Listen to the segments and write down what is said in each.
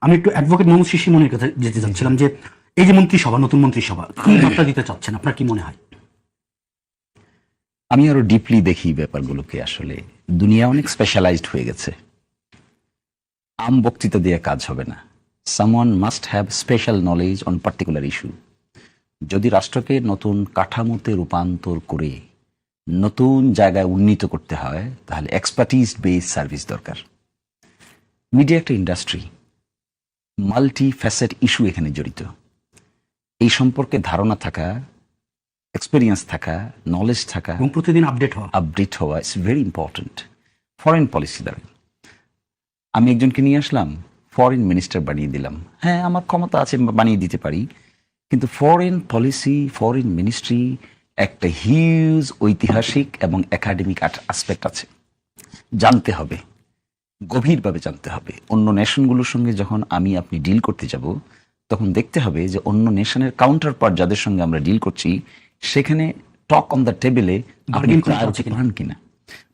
আমি একটু অ্যাডভোকেট মোহাম্মদ শিশির মনির কাছে যেতে চাচ্ছিলাম যে এই যে মন্ত্রিসভা, নতুন মন্ত্রিসভা কি বার্তা দিতে চাচ্ছেন, আপনার কি মনে হয়? আমি আরো ডিপলি দেখি ব্যাপারগুলোকে। আসলে দুনিয়া অনেক স্পেশালাইজড হয়ে গেছে। আম বক্তৃতা দিয়ে কাজ হবে না। Someone must have special knowledge on particular issue. যদি রাষ্ট্রকে নতুন কাঠামোতে রূপান্তর করে নতুন জায়গায় উন্নীত করতে হয়, তাহলে এক্সপার্টিজ বেস সার্ভিস দরকার। মিডিয়া একটা ইন্ডাস্ট্রি, মাল্টি ফ্যাসেট ইস্যু এখানে জড়িত। এই সম্পর্কে ধারণা থাকা, এক্সপিরিয়েন্স থাকা, নলেজ থাকা এবং প্রতিদিন আপডেট হওয়া it's very important. Foreign policy দ্বারা আমি একজনকে নিয়ে আসলাম, ফরেন মিনিস্টার বানিয়ে দিলাম। হ্যাঁ, আমার ক্ষমতা আছে, বানিয়ে দিতে পারি, কিন্তু ফরেন পলিসি, ফরেন মিনিস্ট্রি একটা হিউজ ঐতিহাসিক এবং একাডেমিক আসপেক্ট আছে। জানতে হবে, গভীরভাবে জানতে হবে। অন্য নেশনগুলোর সঙ্গে যখন আপনি ডিল করতে যাব, তখন দেখতে হবে যে অন্য নেশনের কাউন্টার পার্ট যাদের সঙ্গে আমরা ডিল করছি, সেখানে টক অন দ্য টেবিলে পান কিনা।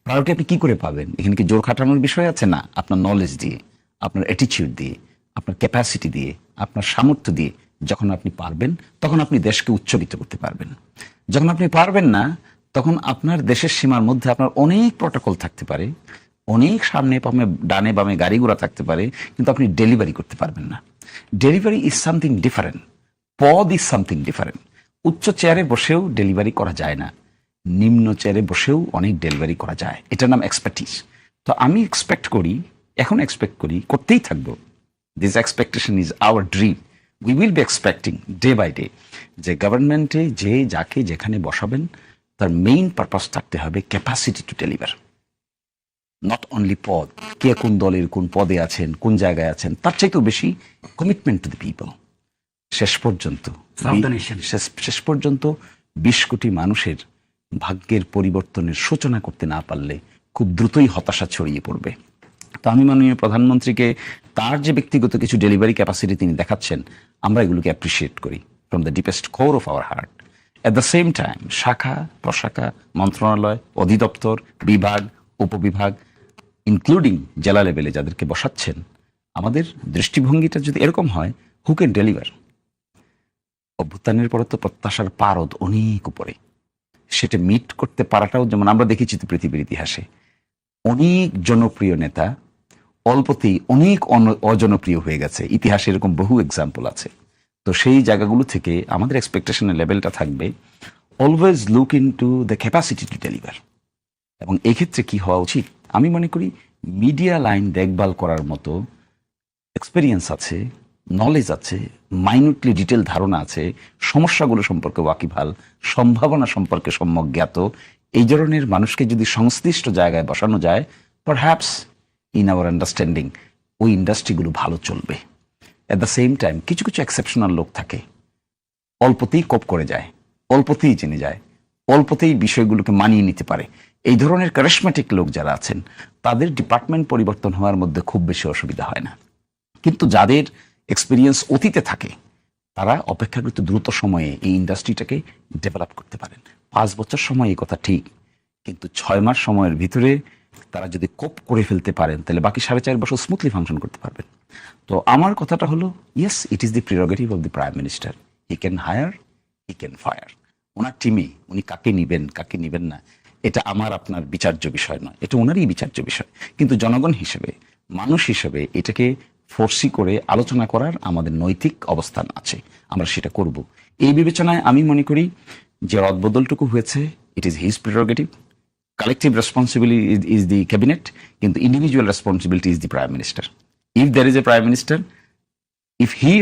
প্রায়োরিটি আপনি কি করে পাবেন? এখানে কি জোর খাটানোর বিষয় আছে? না, আপনার নলেজ দিয়ে, আপনার অ্যাটিটিউড দিয়ে, আপনার ক্যাপাসিটি দিয়ে, আপনার সামর্থ্য দিয়ে যখন আপনি পারবেন, তখন আপনি দেশকে উচ্চরিত করতে পারবেন। যখন আপনি পারবেন না, তখন আপনার দেশের সীমার মধ্যে আপনার অনেক প্রটোকল থাকতে পারে, অনেক সামনে ডানে বামে গাড়ি ঘোড়া থাকতে পারে, কিন্তু আপনি ডেলিভারি করতে পারবেন না। ডেলিভারি ইজ সামথিং ডিফারেন্ট, পদ ইজ সামথিং ডিফারেন্ট। উচ্চ চেয়ারে বসেও ডেলিভারি করা যায় না, নিম্ন চেয়ারে বসেও অনেক ডেলিভারি করা যায়। এটার নাম এক্সপার্টিস। তো আমি এক্সপেক্ট করি, করতেই থাকবো। This expectation is our dream. We will be expecting day by day যে গভর্নমেন্টে যে যাকে যেখানে বসাবেন, তার মেইন পারপাস থাকতে হবে capacity to deliver, not only পদ। কে কোন দলের কোন পদে আছেন, কোন জায়গায় আছেন, তার চাইতেও বেশি কমিটমেন্ট টু দ্য পিপল। শেষ পর্যন্ত 20 কোটি মানুষের ভাগ্যের পরিবর্তনের সূচনা করতে না পারলে খুব দ্রুতই হতাশা ছড়িয়ে পড়বে। তো আমি মাননীয় প্রধানমন্ত্রীকে তার যে ব্যক্তিগত কিছু ডেলিভারি ক্যাপাসিটি তিনি দেখাচ্ছেন, আমরা এগুলোকে অ্যাপ্রিসিয়েট করি from the deepest core of our heart. At the same time শাখা প্রশাখা, মন্ত্রণালয়, অধিদপ্তর, বিভাগ, উপবিভাগ, ইনক্লুডিং জেলা লেভেলে যাদেরকে বসাচ্ছেন, আমাদের দৃষ্টিভঙ্গিটা যদি এরকম হয়, হু ক্যান ডেলিভার। অভ্যুত্থানের পরে তো প্রত্যাশার পারদ অনেক উপরে, সেটা মিট করতে পারাটাও, যেমন আমরা দেখেছি তো পৃথিবীর ইতিহাসে অনেক জনপ্রিয় নেতা অল্পতেই অনেক অজনপ্রিয় হয়ে গেছে। ইতিহাসে এরকম বহু এক্সাম্পল আছে। তো সেই জায়গাগুলো থেকে আমাদের এক্সপেকটেশনের লেভেলটা থাকবে always look into the capacity to deliver. এবং এক্ষেত্রে কি হওয়া উচিত? আমি মনে করি মিডিয়া লাইন দেখভাল করার মতো এক্সপেরিয়েন্স আছে, নলেজ আছে, মাইনুটলি ডিটেল ধারণা আছে, সমস্যাগুলো সম্পর্কে ওয়াকিবহাল, সম্ভাবনা সম্পর্কে সম্যক জ্ঞাত, এই ধরনের মানুষকে যদি সংশ্লিষ্ট জায়গায় বসানো যায়, পারহ্যাপস ইন আওয়ার আন্ডারস্ট্যান্ডিং ওই ইন্ডাস্ট্রিগুলো ভালো চলবে। অ্যাট দ্য সেম টাইম কিছু কিছু এক্সেপশনাল লোক থাকে, অল্পতেই কোপ করে যায়, অল্পতেই জেনে যায়, অল্পতেই বিষয়গুলোকে মানিয়ে নিতে পারে। এই ধরনের ক্যারিশম্যাটিক লোক যারা আছেন, তাদের ডিপার্টমেন্ট পরিবর্তন হওয়ার মধ্যে খুব বেশি অসুবিধা হয় না। কিন্তু যাদের এক্সপিরিয়েন্স অতীতে থাকে, তারা অপেক্ষাকৃত দ্রুত সময়ে এই ইন্ডাস্ট্রিটাকে ডেভেলপ করতে পারেন। 5 বছর সময় এই কথা ঠিক, কিন্তু 6 মাস সময়ের ভিতরে তারা যদি কোপ করে ফেলতে পারেন, তাহলে বাকি 4.5 বছর স্মুথলি ফাংশন করতে পারবেন। তো আমার কথাটা হলো, yes, it is the prerogative of the prime minister. He can hire, he can fire. ওনার টিমে উনি কাকে নিবেন, কাকে নিবেন না, এটা আমার আপনার বিচার্য বিষয় নয়, এটা ওনারই বিচার্য বিষয়। কিন্তু জনগণ হিসেবে, মানুষ হিসেবে এটাকে ফোর্সি করে আলোচনা করার আমাদের নৈতিক অবস্থান আছে, আমরা সেটা করব। এই বিবেচনায় আমি মনে করি যে রদবদলটুকু হয়েছে, it is his prerogative. Collective responsibility is the cabinet, কিন্তু individual responsibility is the prime minister. If there is a prime minister, if he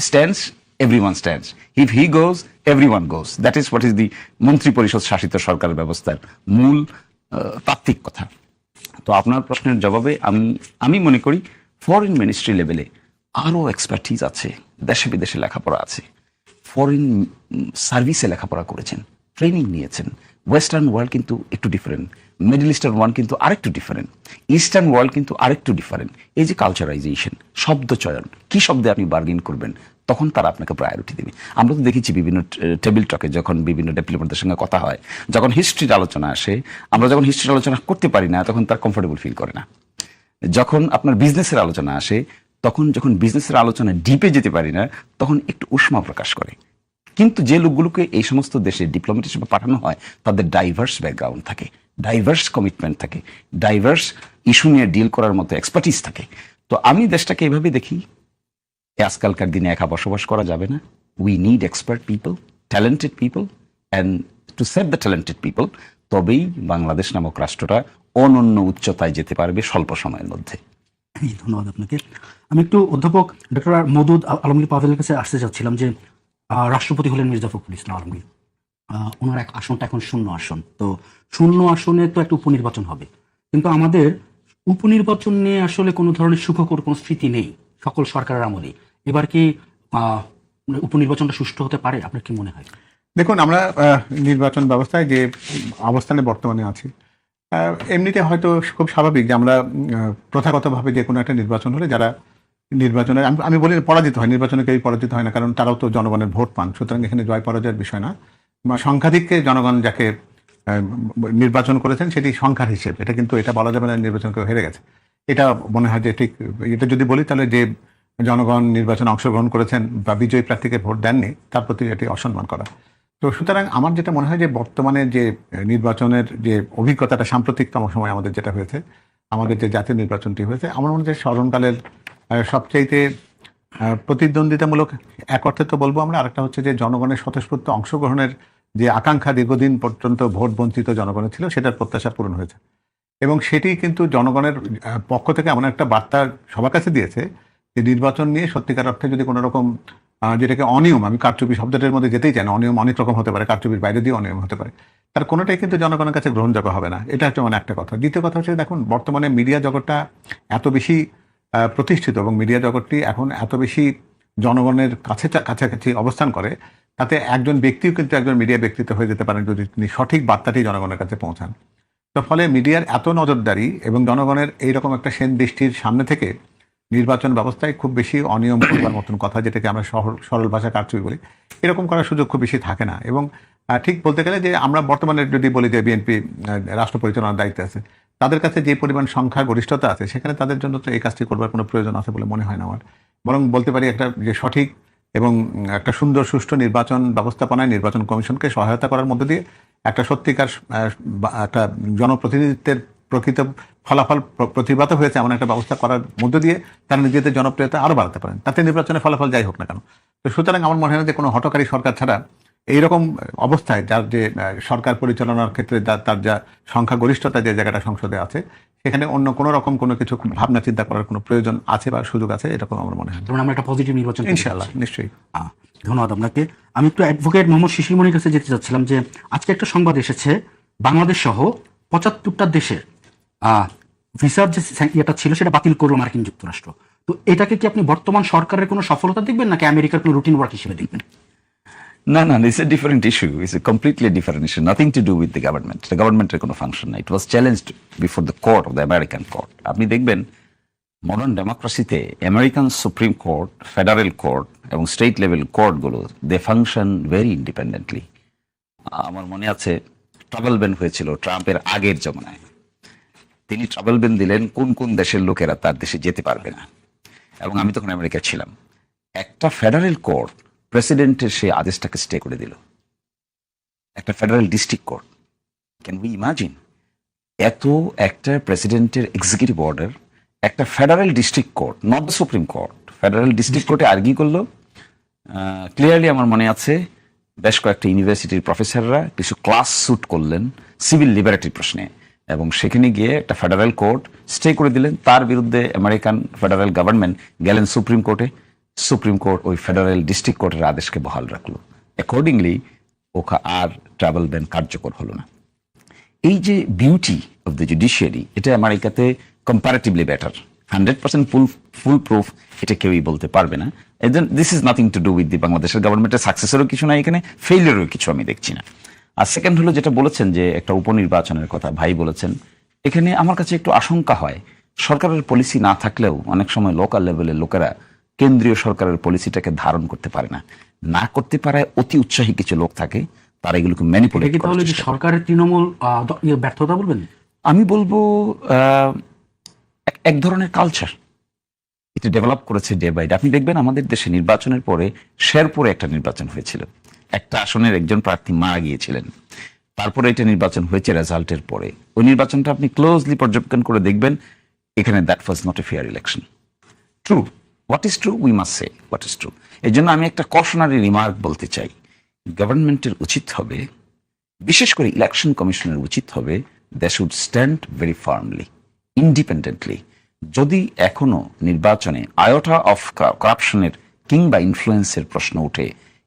stands, everyone stands. If he goes, everyone goes. That is what is the মন্ত্রী পরিষদ শাসিত সরকার ব্যবস্থার মূল তাত্ত্বিক কথা। তো আপনার প্রশ্নের জবাবে আমি মনে করি ফরেন মিনিস্ট্রি লেভেলে আরও এক্সপার্টিজ আছে, দেশে বিদেশে লেখাপড়া আছে, ফরেন সার্ভিসে লেখাপড়া করেছেন, ট্রেনিং নিয়েছেন। ওয়েস্টার্ন ওয়ার্ল্ড কিন্তু একটু ডিফারেন্ট, মিডল ইস্টার্ন ওয়ার্ল্ড কিন্তু আরেকটু ডিফারেন্ট, ইস্টার্ন ওয়ার্ল্ড কিন্তু আরেকটু ডিফারেন্ট। এই যে কালচারাইজেশন, শব্দ চয়ন, কি শব্দে আপনি বার্গেন করবেন, তখন তারা আপনাকে প্রায়োরিটি দেবে। আমরা তো দেখেছি বিভিন্ন টেবিল টকে যখন বিভিন্ন ডিপ্লোমেটদের সঙ্গে কথা হয়, যখন হিস্ট্রির আলোচনা আসে, আমরা যখন হিস্ট্রির আলোচনা করতে পারি না, তখন তার কমফোর্টেবল ফিল করে না। যখন আপনার বিজনেসের আলোচনা আসে, তখন যখন বিজনেসের আলোচনায় ডিপে যেতে পারি না, তখন একটু উষ্মা প্রকাশ করে। কিন্তু যে লোকগুলোকে এই সমস্ত দেশে ডিপ্লোমেট হিসেবে পাঠানো হয়, তাদের ডাইভার্স ব্যাকগ্রাউন্ড থাকে, ডাইভার্স কমিটমেন্ট থাকে, ডাইভার্স ইস্যু নিয়ে ডিল করার মতো এক্সপার্টিস থাকে। তো আমি দেশটাকে এইভাবে দেখি, আজকালকার দিনে একা বসবাস করা যাবে না। We need expert people, talented people, and to save the talented people, তবেই বাংলাদেশ নামক রাষ্ট্রটা অনন্য উচ্চতায় যেতে পারবে স্বল্প সময়ের মধ্যে। ধন্যবাদ আপনাকে। আমি একটু অধ্যাপক ডক্টর মওদুদ আলমগীর পাভেলের কাছে আসতে চাচ্ছিলাম যে রাষ্ট্রপতি হলেন মির্জা ফখরুল ইসলাম আলমগীর, ওনার এক আসনটা এখন শূন্য আসন, তো শূন্য আসনে তো একটা উপনির্বাচন হবে, কিন্তু আমাদের উপনির্বাচন নিয়ে আসলে কোনো ধরনের সুখকর কোনো স্মৃতি নেই সকল সরকারের আমলে। এবার কি উপনির্বাচনটা সুষ্ঠু হতে পারে, আপনার কি মনে হয়? দেখুন, আমরা নির্বাচন ব্যবস্থায় যে অবস্থানে বর্তমানে আছি, এমনিতে হয়তো খুব স্বাভাবিক যে আমরা প্রথাগতভাবে যে কোনো একটা নির্বাচন হলে যারা নির্বাচনে, আমি বলি পরাজিত হয়, নির্বাচনে কেউ পরাজিত হয় না, কারণ তারাও তো জনগণের ভোট পান, সুতরাং এখানে জয় পরাজয়ের বিষয় না। বা সংখ্যাধিক্যে জনগণ যাকে নির্বাচন করেছেন সেটি সংখ্যার হিসেব, এটা কিন্তু এটা বলা যাবে না নির্বাচন কেউ হেরে গেছে। এটা মনে হয় যে ঠিক, এটা যদি বলি তাহলে যে জনগণ নির্বাচনে অংশগ্রহণ করেছেন বা বিজয়ী প্রার্থীকে ভোট দেননি তার প্রতি এটি অসম্মান করা। তো সুতরাং আমার যেটা মনে হয় যে বর্তমানে যে নির্বাচনের যে অভিজ্ঞতাটা সাম্প্রতিকতম সময় আমাদের যেটা হয়েছে, আমাদের যে জাতীয় নির্বাচনটি হয়েছে, আমার মনে হয় স্মরণকালের সবচাইতে প্রতিদ্বন্দ্বিতামূলক, এক অর্থে তো বলবো আমরা, আরেকটা হচ্ছে যে জনগণের স্বতঃস্ফূর্ত অংশগ্রহণের যে আকাঙ্ক্ষা দীর্ঘদিন পর্যন্ত ভোট বঞ্চিত জনগণের ছিল, সেটার প্রত্যাশা পূরণ হয়েছে। এবং সেটি কিন্তু জনগণের পক্ষ থেকে এমন একটা বার্তা সবার কাছে দিয়েছে যে নির্বাচন নিয়ে সত্যিকার অর্থে যদি কোনো রকম যেটাকে অনিয়ম, আমি কারচুপি শব্দটার মধ্যে যেতেই চাই না, অনিয়ম অনেক রকম হতে পারে, কারচুপির বাইরে দিয়ে অনিয়ম হতে পারে, তার কোনোটাই কিন্তু জনগণের কাছে গ্রহণযোগ্য হবে না। এটা হচ্ছে মানে একটা কথা। দ্বিতীয় কথা হচ্ছে, দেখুন বর্তমানে মিডিয়া জগৎটা এত বেশি প্রতিষ্ঠিত এবং মিডিয়া জগৎটি এখন এত বেশি জনগণের কাছাকাছি অবস্থান করে, তাতে একজন ব্যক্তিও কিন্তু একজন মিডিয়া ব্যক্তিত্ব হয়ে যেতে পারেন যদি তিনি সঠিক বার্তাটি জনগণের কাছে পৌঁছান। তো ফলে মিডিয়ার এত নজরদারি এবং জনগণের এইরকম একটা সেন দৃষ্টির সামনে থেকে নির্বাচন ব্যবস্থায় খুব বেশি অনিয়ম করবার মতন কথা, যেটাকে আমরা সরল ভাষা কারচুপি বলি, এরকম করার সুযোগ খুব বেশি থাকে না। এবং ঠিক বলতে গেলে যে আমরা বর্তমানে যদি বলি যে বিএনপি রাষ্ট্র পরিচালনার দায়িত্বে আছে, তাদের কাছে যে পরিমাণ সংখ্যা গরিষ্ঠতা আছে, সেখানে তাদের জন্য তো এই কাজটি করবার কোনো প্রয়োজন আছে বলে মনে হয় না আমার। বরং বলতে পারি একটা যে সঠিক এবং একটা সুন্দর সুষ্ঠু নির্বাচন ব্যবস্থাপনায় নির্বাচন কমিশনকে সহায়তা করার মধ্যে দিয়ে একটা সত্যিকার একটা জনপ্রতিনিধিত্বের প্রকৃত ফলাফল প্রতিভাত হয়েছে এমন একটা ব্যবস্থা করার মধ্য দিয়ে তারা নিজেদের জনপ্রিয়তা আরও বাড়াতে পারেন, তাতে নির্বাচনের ফলাফল যাই হোক না কেন। তো সুতরাং আমার মনে হয় না যে কোনো হঠকারী সরকার ছাড়া এইরকম অবস্থায় যার যে সরকার পরিচালনার ক্ষেত্রে তার যা সংখ্যাগরিষ্ঠতা যে জায়গাটা সংসদে আছে, সেখানে অন্য কোনো রকম কোনো কিছু ভাবনা চিন্তা করার কোনো প্রয়োজন আছে বা সুযোগ আছে, এরকম আমার মনে হয়। ধরুন আমরা একটা পজিটিভ নির্বাচন, ইনশাআল্লাহ, নিশ্চয়ই। ধন্যবাদ আপনাকে। আমি একটু অ্যাডভোকেট মোহাম্মদ শিশির মনির কাছে যেতে চাচ্ছিলাম যে আজকে একটা সংবাদ এসেছে, বাংলাদেশ সহ 75টা দেশের ভিসার যে ইয়েটা ছিল সেটা বাতিল করলো মার্কিন যুক্তরাষ্ট্র। তো এটাকে কি আপনি বর্তমান সরকারের কোনো সফলতা দেখবেন নাকি আমেরিকার কোনো রুটিন ওয়ার্ক হিসেবে দেখবেন? No, it's a different issue. It's a completely different issue. Nothing to do with the government. The government এর কোনো ফাংশন নাই. It was challenged before the court of the American court. আপনি দেখবেন modern ডেমোক্রেসিতে American supreme court, federal court এবং state level কোর্টগুলো they function very independently. আমার মনে আছে ট্রাভেল ব্যান হয়েছিল ট্রাম্পের আগের জমানায়। তিনি ট্রাভেল ব্যান দিলেন কোন কোন দেশের লোকেরা তার দেশে যেতে পারবে না, এবং আমি তখন আমেরিকা ছিলাম। একটা ফেডারেল কোর্ট প্রেসিডেন্টের সেই আদেশটাকে স্টে করে দিল, একটা federal district court. Can we imagine এত একটা প্রেসিডেন্টের এক্সিকিউটিভ অর্ডার একটা federal district court, not the supreme court, federal district কোর্টে আর্গিউ করলো। ক্লিয়ারলি আমার মনে আছে বেশ কয়েকটা ইউনিভার্সিটির প্রফেসররা কিছু ক্লাস স্যুট করলেন সিভিল লিবার্টি প্রশ্নে, এবং সেখানে গিয়ে একটা ফেডারেল কোর্ট স্টে করে দিলেন। তার বিরুদ্ধে আমেরিকান ফেডারেল গভর্নমেন্ট গেলেন সুপ্রিম কোর্টে, সুপ্রিম কোর্ট ওই ফেডারেল ডিস্ট্রিক্ট কোর্টের আদেশকে বহাল রাখলো। অ্যাকর্ডিংলি আর ট্রাভেল ব্যান কার্যকর হলো না। এই যে বিউটি অফ দ্য জুডিশিয়ারি, এটা আমেরিকাতে কম্পারেটিভলি বেটার। 100% ফুল প্রুফ এটা কেউই বলতে পারবে না। This is nothing to do with the বাংলাদেশের গভর্নমেন্টের সাকসেসেরও কিছু নাই এখানে, ফেইলিয়ারও কিছু আমি দেখছি না। আর সেকেন্ড হলো যেটা বলেছেন যে একটা উপনির্বাচনের কথা ভাই বলেছেন, এখানে আমার কাছে একটু আশঙ্কা হয় সরকারের পলিসি না থাকলেও অনেক সময় লোকাল লেভেলের লোকেরা কেন্দ্রীয় সরকারের পলিসিটাকে ধারণ করতে পারে না করতে পারায় অতি উৎসাহী কিছু লোক থাকে, তারা এগুলোকে ম্যানিপুলেট করে। তাহলে যে সরকারের তৃণমূল ব্যর্থতা বলবেন? আমি বলবো এক ধরনের কালচার, এটা ডেভেলপ করেছে ডে বাই ডে। আপনি দেখবেন আমাদের দেশে নির্বাচনের পরে শেরপুরে একটা নির্বাচন হয়েছিল, একটা আসনের একজন প্রার্থী মারা গিয়েছিলেন, তারপরে এটা নির্বাচন হয়েছে রেজাল্টের পরে। ওই নির্বাচনটা আপনি ক্লোজলি পর্যবেক্ষণ করে দেখবেন, এখানে that was not a fair election. True, what is true we must say what is true. এই জন্য আমি একটা কশনারি রিমার্ক বলতে চাই, গভর্নমেন্টের উচিত হবে, বিশেষ করে ইলেকশন কমিশনের উচিত হবে, they should stand very firmly, independently. যদি এখনো নির্বাচনে আয়োটা অফ করাপশনের কিংবা ইনফ্লুয়েন্সের প্রশ্ন উঠে,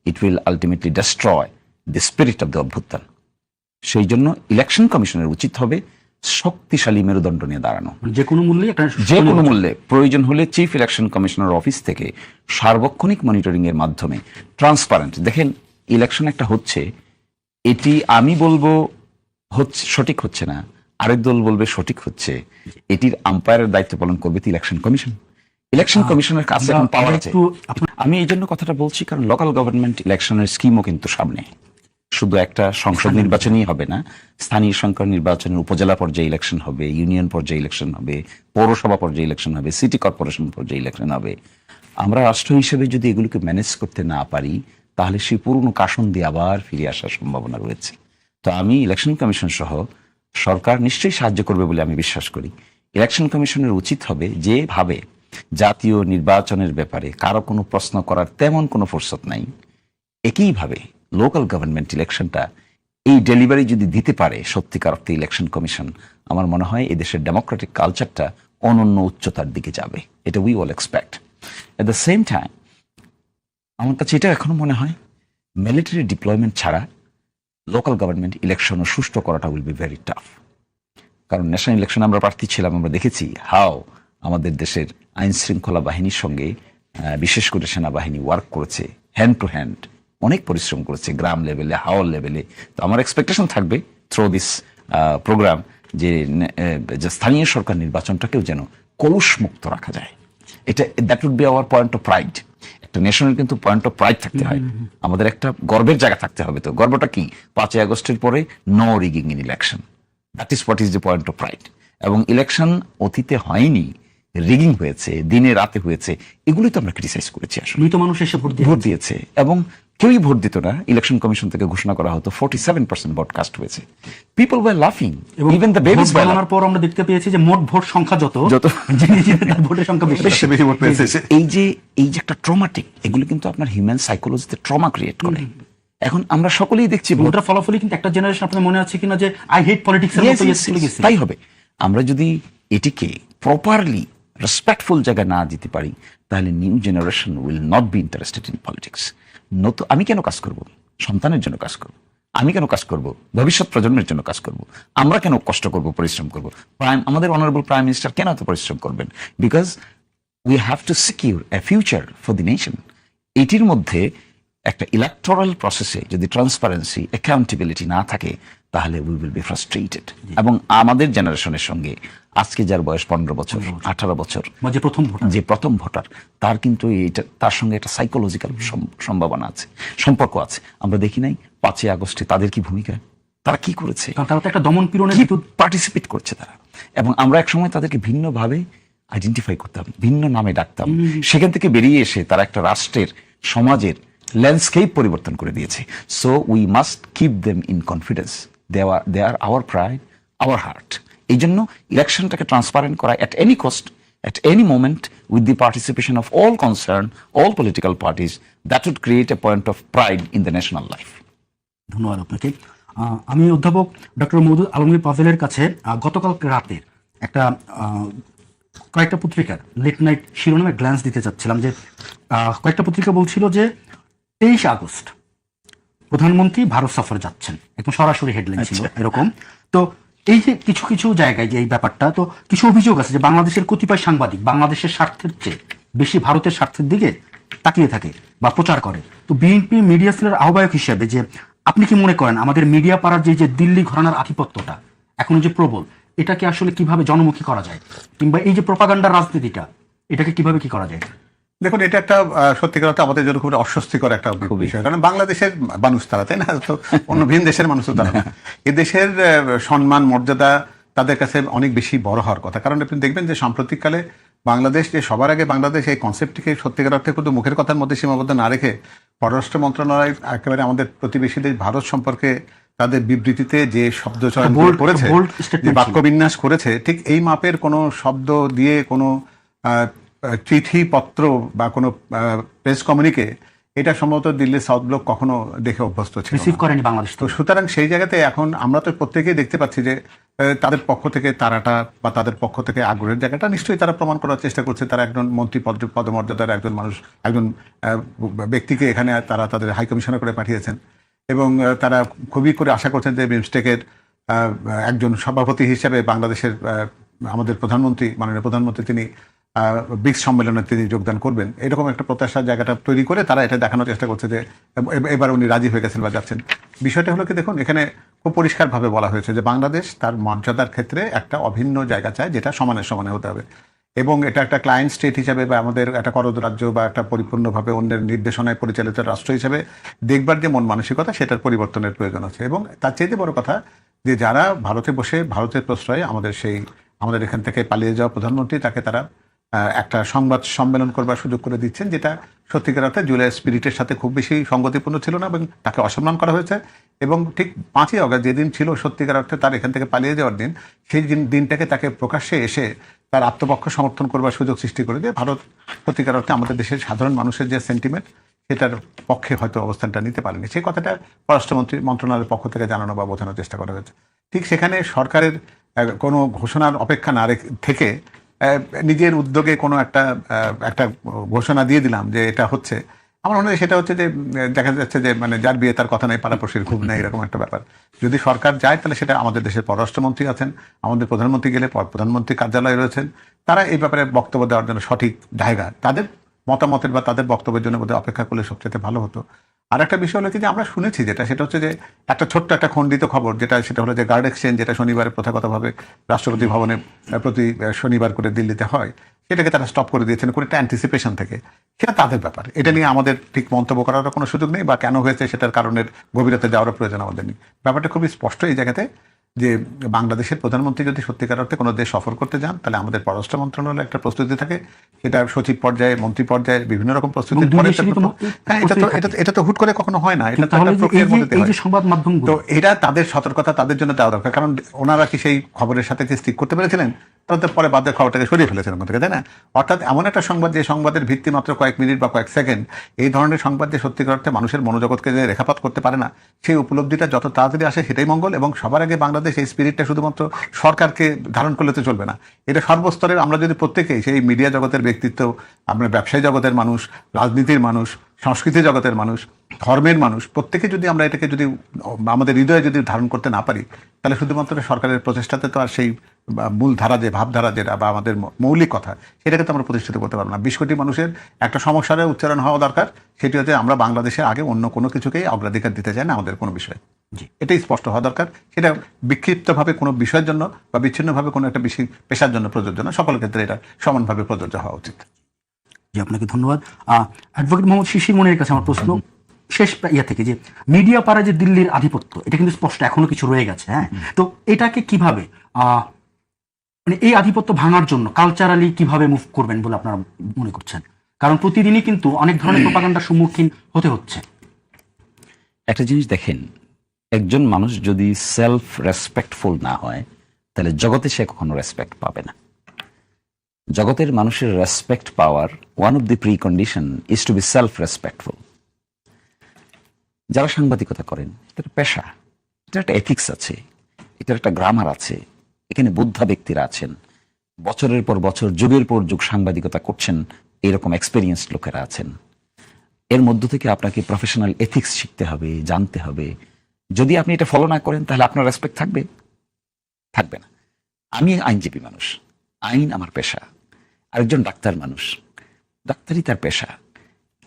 it will ultimately destroy the spirit of the অভ্যুত্থান। সেই জন্য ইলেকশন কমিশনের উচিত হবে শক্তিশালী মেরুদণ্ড নিয়ে দাঁড়ানো, যে কোনো মূল্যে একটা যে কোনো মূল্যে। প্রয়োজন হলে চিফ ইলেকশন কমিশনার অফিস থেকে সার্বক্ষণিক মনিটরিং এর মাধ্যমে ট্রান্সপারেন্ট, দেখেন ইলেকশন একটা হচ্ছে, এটি আমি বলবো হচ্ছে সঠিক হচ্ছে না, আরেক দল বলবে সঠিক হচ্ছে, এটির আম্পায়ারের দায়িত্ব পালন করবে তো ইলেকশন কমিশন। ইলেকশন কমিশনের কাছে এখন পাওয়ার আছে। আমি এই জন্য কথাটা বলছি কারণ লোকাল গভর্নমেন্ট ইলেকশনের স্কিমও কিন্তু সামনে, শুধু একটা সংসদ নির্বাচনই হবে না, স্থানীয় সরকার নির্বাচনের উপজেলা পর্যায়ে ইলেকশন হবে, ইউনিয়ন পর্যায়ে ইলেকশন হবে, পৌরসভা পর্যায়ে ইলেকশন হবে, সিটি কর্পোরেশন পর্যায়ে ইলেকশন হবে। আমরা রাষ্ট্র হিসেবে যদি এগুলোকে ম্যানেজ করতে না পারি, তাহলে সেই পুরনো কাসন দিয়ে আবার ফিরে আসার সম্ভাবনা রয়েছে। তো আমি ইলেকশন কমিশন সহ সরকার নিশ্চয়ই সাহায্য করবে বলে আমি বিশ্বাস করি। ইলেকশন কমিশনের উচিত হবে যেভাবে জাতীয় নির্বাচনের ব্যাপারে কারো কোনো প্রশ্ন করার তেমন কোনো ফুরসত নাই, একইভাবে লোকাল গভর্নমেন্ট ইলেকশনটা এই ডেলিভারি যদি দিতে পারে সত্যিকার অর্থে ইলেকশন কমিশন, আমার মনে হয় এদেশের ডেমোক্রেটিক কালচারটা অনন্য উচ্চতার দিকে যাবে। এটা we all expect. At the same time আমার কাছে এটা এখনো মনে হয় মিলিটারি ডিপ্লয়মেন্ট ছাড়া লোকাল গভর্নমেন্ট ইলেকশনও সুষ্ঠু করাটা উইল বি ভেরি টাফ। কারণ ন্যাশনাল ইলেকশন আমরা প্রার্থী ছিলাম, আমরা দেখেছি হাও আমাদের দেশের আইন শৃঙ্খলা বাহিনীর সঙ্গে বিশেষ করে সেনাবাহিনী ওয়ার্ক করেছে, হ্যান্ড টু হ্যান্ড অনেক পরিশ্রম করেছে গ্রাম লেভেলে, হাওয়ার লেভেলে। তো আমার এক্সপেকটেশন থাকবে থ্রু দিস প্রোগ্রাম যে স্থানীয় সরকার নির্বাচনটাকেও যেন কলুষ মুক্ত রাখা যায়। এটা that would be our point of pride. একটা নেশনের কিন্তু পয়েন্ট অফ প্রাইড থাকতে হয়, আমাদের একটা গর্বের জায়গা থাকতে হবে। তো গর্বটা কি? 5ই আগস্টের পরে no rigging in election, that is what is the point of pride. এবং ইলেকশন অতীতে হয়নি, রিগিং হয়েছে, দিনে রাতে হয়েছে, এগুলোই তো আমরা ক্রিটিসাইজ করেছি। আসলে মৃত মানুষ এসে ভোট দিয়েছে এবং কেউই ভোট দিত না। ইলেকশন কমিশন থেকে ঘোষণা করা হতো 47% ভোট কাস্ট হয়েছে। পিপল ওয়ার লাফিং, ইভেন দ্য বেবিজ ওয়ার লাফিং। পর আমরা দেখতে পেয়েছি যে মোট ভোট সংখ্যা যত ভোটের সংখ্যা বেশি ভোট পেয়েছে। এই যে একটা ট্রমাটিক, এগুলো কিন্তু আপনার হিউম্যান সাইকোলজিতে ট্রমা ক্রিয়েট করে। এখন আমরা সকলেই দেখছি ভোটার ফলাফলই কিন্তু একটা জেনারেশন, আপনার মনে আছে কিনা যে আই হেট পলিটিক্স এর মতো চলে গেছে। তাই হবে। আমরা যদি এটিকে প্রপারলি রেসপেক্টফুল জায়গায় না দিতে পারি, তাহলে new generation will not be interested in politics. নতুন আমি কেন কাজ করব? সন্তানের জন্য কাজ করব। আমি কেন কাজ করব? ভবিষ্যৎ প্রজন্মের জন্য কাজ করব। আমরা কেন কষ্ট করব, পরিশ্রম করব? আমাদের অনারেবল প্রাইম মিনিস্টার কেন এত পরিশ্রম করবেন? Because we have to secure a future for the nation. এটির মধ্যে একটা ইলেকটোরাল প্রসেসে যদি ট্রান্সপারেন্সি, অ্যাকাউন্টেবিলিটি না থাকে, তাহলে উই উইল বি ফ্রাস্ট্রেটেড। এবং আমাদের জেনারেশনের সঙ্গে আজকে যার বয়স 15 বছর, 18 বছর, যে প্রথম ভোটার, তার কিন্তু তার সঙ্গে একটা সাইকোলজিক্যাল সম্ভাবনা আছে, সম্পর্ক আছে। আমরা দেখি নাই 5ই আগস্টে তাদের কি ভূমিকা, তারা কি করেছে, তারা তো একটা দমন পীড়নে পার্টিসিপেট করছে তারা। এবং আমরা একসময় তাদেরকে ভিন্নভাবে আইডেন্টিফাই করতাম, ভিন্ন নামে ডাকতাম। সেখান থেকে বেরিয়ে এসে তারা একটা রাষ্ট্রের, সমাজের ল্যান্ডস্কেপ পরিবর্তন করে দিয়েছে। So we must keep them in confidence. They are our pride, our heart. এই জন্য ইলেকশনটাকে ট্রান্সপারেন্ট করা at any cost, at any moment, with the participation of all concerned, all political parties, that would create a point of pride in the national life. ধন্যবাদ আপনাকে। আমি অধ্যাপক doctor Moudud Alamgir পাভেলের কাছে গতকাল রাতের একটা কয়েকটা পত্রিকার লেট নাইট শিরোনামে গ্ল্যান্স দিতে চাচ্ছিলাম। যে কয়েকটা পত্রিকা বলছিল যে 23 আগস্ট প্রধানমন্ত্রী ভারত সফরে যাচ্ছেন, একদম সরাসরি হেডলাইন ছিল এরকম। তো এই যে কিছু কিছু জায়গায় যে এই ব্যাপারটা, তো কিছু অভিযোগ আছে যে বাংলাদেশের কতিপয় সাংবাদিক বাংলাদেশের স্বার্থের চেয়ে বেশি ভারতের স্বার্থের দিকে তাকিয়ে থাকে বা প্রচার করে। তো বিএনপি মিডিয়া সেলের আহ্বায়ক হিসেবে যে আপনি কি মনে করেন আমাদের মিডিয়া পাড়ার যে দিল্লি ঘরানার আধিপত্যটা এখন যে প্রবল, এটাকে আসলে কিভাবে জনমুখী করা যায়, কিংবা এই যে প্রপাগান্ডার রাজনীতিটা, এটাকে কিভাবে কি করা যায়? দেখুন, এটা একটা সত্যিকার অর্থে আমাদের জন্য খুব অস্বস্তিকর একটা বিষয়। কারণ বাংলাদেশের মানুষ তারা, তাই না? তো অন্য ভিন দেশের মানুষও তারা। এ দেশের সম্মান, মর্যাদা তাদের কাছে অনেক বেশি বড় হওয়ার কথা। কারণ আপনি দেখবেন যে সাম্প্রতিককালে বাংলাদেশ যে সবার আগে বাংলাদেশ এই কনসেপ্টটিকে সত্যিকার অর্থে কিন্তু মুখের কথার মধ্যে সীমাবদ্ধ না রেখে পররাষ্ট্র মন্ত্রণালয় একেবারে আমাদের প্রতিবেশী দেশ ভারত সম্পর্কে তাদের বিবৃতিতে যে শব্দ চয়ন করেছে, bold যে statement বাক্যবিন্যাস করেছে, ঠিক এই মাপের কোনো শব্দ দিয়ে কোনো চিঠি পত্র বা কোনো প্রেস কমিউনিকে এটা সম্ভবত দিল্লির সাউথ ব্লক কখনো দেখে অভ্যস্ত ছিল রিসিভ না। করেনি বাংলাদেশ তো সুতরাং সেই জায়গাতে এখন আমরা তো প্রত্যেকেই দেখতে পাচ্ছি যে তাদের পক্ষ থেকে তারাটা বা তাদের পক্ষ থেকে আগ্রহের জায়গাটা নিশ্চয়ই তারা প্রমাণ করার চেষ্টা করছে। তারা একজন মন্ত্রী পদমর্যাদার একজন মানুষ, একজন ব্যক্তিকে এখানে তারা তাদের হাইকমিশনার করে পাঠিয়েছেন এবং তারা খুবই করে আশা করছেন যে বিমস্টেকের একজন সভাপতি হিসেবে বাংলাদেশের আমাদের প্রধানমন্ত্রী, মাননীয় প্রধানমন্ত্রী, তিনি ব্রিক্স সম্মেলনে তিনি যোগদান করবেন, এরকম একটা প্রত্যাশার জায়গাটা তৈরি করে তারা এটা দেখানোর চেষ্টা করছে যে এবার উনি রাজি হয়ে গেছেন বা যাচ্ছেন। বিষয়টা হলো কি, দেখুন এখানে খুব পরিষ্কারভাবে বলা হয়েছে যে বাংলাদেশ তার মর্যাদার ক্ষেত্রে একটা অভিন্ন জায়গা চায়, যেটা সমানে সমানে হতে হবে এবং এটা একটা ক্লায়েন্ট স্টেট হিসাবে বা আমাদের একটা করদ রাজ্য বা একটা পরিপূর্ণভাবে অন্যের নির্দেশনায় পরিচালিত রাষ্ট্র হিসেবে দেখবার যে মন মানসিকতা, সেটার পরিবর্তনের প্রয়োজন আছে। এবং তার চাইতে বড় কথা যে যারা ভারতে বসে ভারতের প্রশ্রয়ে আমাদের এখান থেকে পালিয়ে যাওয়া প্রধানমন্ত্রী, তাকে তারা একটা সংবাদ সম্মেলন করবার সুযোগ করে দিচ্ছেন, যেটা সত্যিকার অর্থে জুলাই স্পিরিটের সাথে খুব বেশি সঙ্গতিপূর্ণ ছিল না এবং তাকে অসম্মান করা হয়েছে। এবং ঠিক 5ই অগস্ট যেদিন ছিল সত্যিকার অর্থে তার এখান থেকে পালিয়ে যাওয়ার দিন, সেই দিনটাকে তাকে প্রকাশ্যে এসে তার আত্মপক্ষ সমর্থন করবার সুযোগ সৃষ্টি করে দিয়ে ভারত সত্যিকার অর্থে আমাদের দেশের সাধারণ মানুষের যে সেন্টিমেন্ট, সেটার পক্ষে হয়তো অবস্থানটা নিতে পারেনি। সেই কথাটা পররাষ্ট্রমন্ত্রী মন্ত্রণালয়ের পক্ষ থেকে জানানো বা বোঝানোর চেষ্টা করা হয়েছে। ঠিক সেখানে সরকারের কোনো ঘোষণার অপেক্ষা না থেকে নিজের উদ্যোগে কোনো একটা ঘোষণা দিয়ে দিলাম যে এটা হচ্ছে, আমার মনে হয় সেটা হচ্ছে যে দেখা যাচ্ছে যে মানে যার বিয়ে তার কথা নেই, পাড়াপড়শির খুব নেই, এরকম একটা ব্যাপার। যদি সরকার যায় তাহলে সেটা আমাদের দেশের পররাষ্ট্রমন্ত্রী আছেন, আমাদের প্রধানমন্ত্রী গেলে প্রধানমন্ত্রী কার্যালয়ে রয়েছেন, তারা এই ব্যাপারে বক্তব্য দেওয়ার জন্য সঠিক জায়গা, তাদের মতামতের বা তাদের বক্তব্যের জন্য বোধহয় অপেক্ষা করলে সবচেয়ে ভালো হতো। আর একটা বিষয় হলো কি, যে আমরা শুনেছি সেটা হচ্ছে যে একটা ছোট্ট একটা খণ্ডিত খবর, সেটা হলো যে গার্ড এক্সচেঞ্জ, যেটা শনিবারে প্রথাগতভাবে রাষ্ট্রপতি ভবনে প্রতি শনিবার করে দিল্লিতে হয়, সেটাকে তারা স্টপ করে দিয়েছেন কোনো একটা অ্যান্টিসিপেশন থেকে। সেটা তাদের ব্যাপার, এটা নিয়ে আমাদের ঠিক মন্তব্য করার কোনো সুযোগ নেই বা কেন হয়েছে সেটার কারণের গভীরতা যাওয়ার প্রয়োজন আমাদের নেই। ব্যাপারটা খুবই স্পষ্ট এই জায়গাতে যে বাংলাদেশের প্রধানমন্ত্রী যদি সত্যিকার অর্থে কোনো দেশ সফর করতে যান, তাহলে আমাদের পররাষ্ট্র মন্ত্রণালয়ে একটা প্রস্তুতি থাকে, সেটা সচিব পর্যায়ে, মন্ত্রী পর্যায়ে বিভিন্ন রকম প্রস্তুতি। হ্যাঁ, এটা তো হুট করে কখনো হয় না, এটা তো একটা প্রক্রিয়ার মধ্যে হয়। সংবাদ মাধ্যম তো এটা তাদের সতর্কতা তাদের জন্য দেওয়া দরকার, কারণ ওনারা কি সেই খবরের সাথে কি স্টিক করতে পেরেছিলেন? তাদের পরে বাদের খবরটাকে সরিয়ে ফেলেছেন ওখান থেকে, তাই না? অর্থাৎ এমন একটা সংবাদ, যে সংবাদের ভিত্তি মাত্র কয়েক মিনিট বা কয়েক সেকেন্ড, এই ধরনের সংবাদ যে সত্যিকার অর্থে মানুষের মনোজগৎকে যে রেখাপাত করতে পারে না, সেই উপলব্ধিটা যত তাড়াতাড়ি আসে সেটাই মঙ্গল। এবং সবার আগে বাংলাদেশ এই স্পিরিটটা শুধুমাত্র সরকারকে ধারণ করলে তো চলবে না, এটা সর্বস্তরের আমরা যদি প্রত্যেকেই, সেই মিডিয়া জগতের ব্যক্তিত্ব, আমরা ব্যবসায়ী জগতের মানুষ, রাজনীতির মানুষ, সংস্কৃতি জগতের মানুষ, ধর্মের মানুষ, প্রত্যেকে যদি আমরা এটাকে যদি আমাদের হৃদয়ে যদি ধারণ করতে না পারি, তাহলে শুধুমাত্র সরকারের প্রচেষ্টাতে তো আর সেই মূল ধারা, যে ভাবধারা যেটা বা আমাদের মৌলিক কথা, সেটাকে তো আমরা প্রতিষ্ঠিত করতে পারবো না। 20 কোটি মানুষের একটা সমস্যার উচ্চারণ হওয়া দরকার, সেটি হচ্ছে আমরা বাংলাদেশের আগে অন্য কোনো কিছুকেই অগ্রাধিকার দিতে চাই না আমাদের কোনো বিষয়। এটাই স্পষ্ট হওয়া দরকার। সেটা বিক্ষিপ্তভাবে কোনো বিষয়ের জন্য বা বিচ্ছিন্নভাবে কোনো একটা পেশার জন্য প্রযোজ্য না, সকল ক্ষেত্রে এটা সমানভাবে প্রযোজ্য হওয়া উচিত। জি, আপনাকে ধন্যবাদ। অ্যাডভোকেট মোহাম্মদ শিশির মনির কাছে আমার প্রশ্ন, শেষ থেকে, যে মিডিয়া পাড়ায় যে দিল্লির আধিপত্য, এটা কিন্তু স্পষ্ট এখনো কিছু রয়ে গেছে। হ্যাঁ, তো এটাকে কিভাবে মানে এই আধিপত্য ভাঙার জন্য কালচারালি কিভাবে মুভ করবেন বলে আপনারা মনে করছেন? কারণ প্রতিদিনই কিন্তু অনেক ধরনের প্রোপাগান্ডার সম্মুখীন হতে হচ্ছে। একটা জিনিস দেখেন, একজন মানুষ যদি সেলফ রেসপেক্টফুল না হয়, তাহলে জগতে সে কখনো রেসপেক্ট পাবে না। জগতের মানুষের রেসপেক্ট পাওয়ার one of the precondition is to be self respectful. যারা সাংবাদিকতা করেন, এটা পেশা, এটা একটা এথিক্স আছে, এটার একটা গ্রামার আছে। এখানে বুদ্ধা ব্যক্তিরা আছেন, বছরের পর বছর, যুগের পর যুগ সাংবাদিকতা করছেন, এরকম এক্সপেরিয়েন্স লোকেরা আছেন। এর মধ্য থেকে আপনাকে প্রফেশনাল এথিক্স শিখতে হবে, জানতে হবে। যদি আপনি এটা ফলো না করেন, তাহলে আপনার রেসপেক্ট থাকবে না। আমি আইনজীবী মানুষ, আইন আমার পেশা। আরেকজন ডাক্তার মানুষ, ডাক্তারই তার পেশা,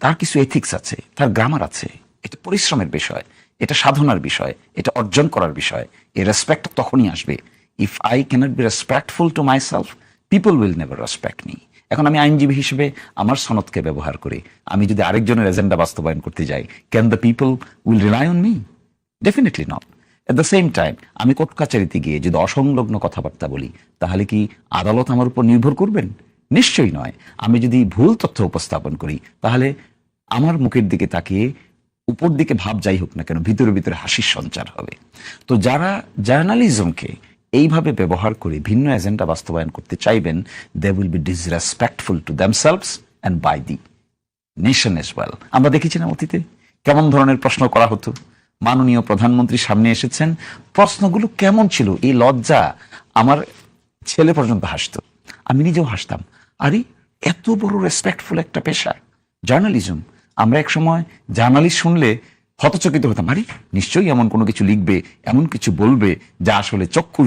তার কিছু এথিক্স আছে, তার গ্রামার আছে। এটা পরিশ্রমের বিষয়, এটা সাধনার বিষয়, এটা অর্জন করার বিষয়। এই রেসপেক্ট তখনই আসবে। If I can't be respectful to myself, people will never respect me. এখন আমি আইনজীবী হিসেবে আমার সনদকে ব্যবহার করে আমি যদি আরেকজনের এজেন্ডা বাস্তবায়ন করতে যাই, can the people will rely on me? Definitely not. At the same time আমি কোর্ট কাচারিতে গিয়ে যদি অসংলগ্ন কথাবার্তা বলি, তাহলে কি আদালত আমার উপর নির্ভর করবেন? নিশ্চয়ই নয়। আমি যদি ভুল তথ্য উপস্থাপন করি তাহলে আমার মুখের দিকে তাকিয়ে উপর দিকে ভাব যাই হোক না কেন ভিতরে ভিতরে হাসির সঞ্চার হবে। তো যারা জার্নালিজমকে এইভাবে ব্যবহার করে ভিন্ন এজেন্ডা বাস্তবায়ন করতে চাইবেন, they will be disrespectful to themselves and by the nation as well. আমরা দেখেছি না অতীতে কেমন ধরনের প্রশ্ন করা হতো। মাননীয় প্রধানমন্ত্রী সামনে এসেছেন, প্রশ্নগুলো কেমন ছিল, এই লজ্জা, আমার ছেলে পর্যন্ত হাসতো, আমি নিজেও হাসতাম। আরে এত বড় রেসপেক্টফুল একটা পেশা জার্নালিজম। আমরা এক সময় জার্নালিস্ট শুনলে হতচকিত হতাম, আরে নিশ্চয়ই এমন কোনো কিছু লিখবে, এমন কিছু বলবে যা আসলে চক্ষু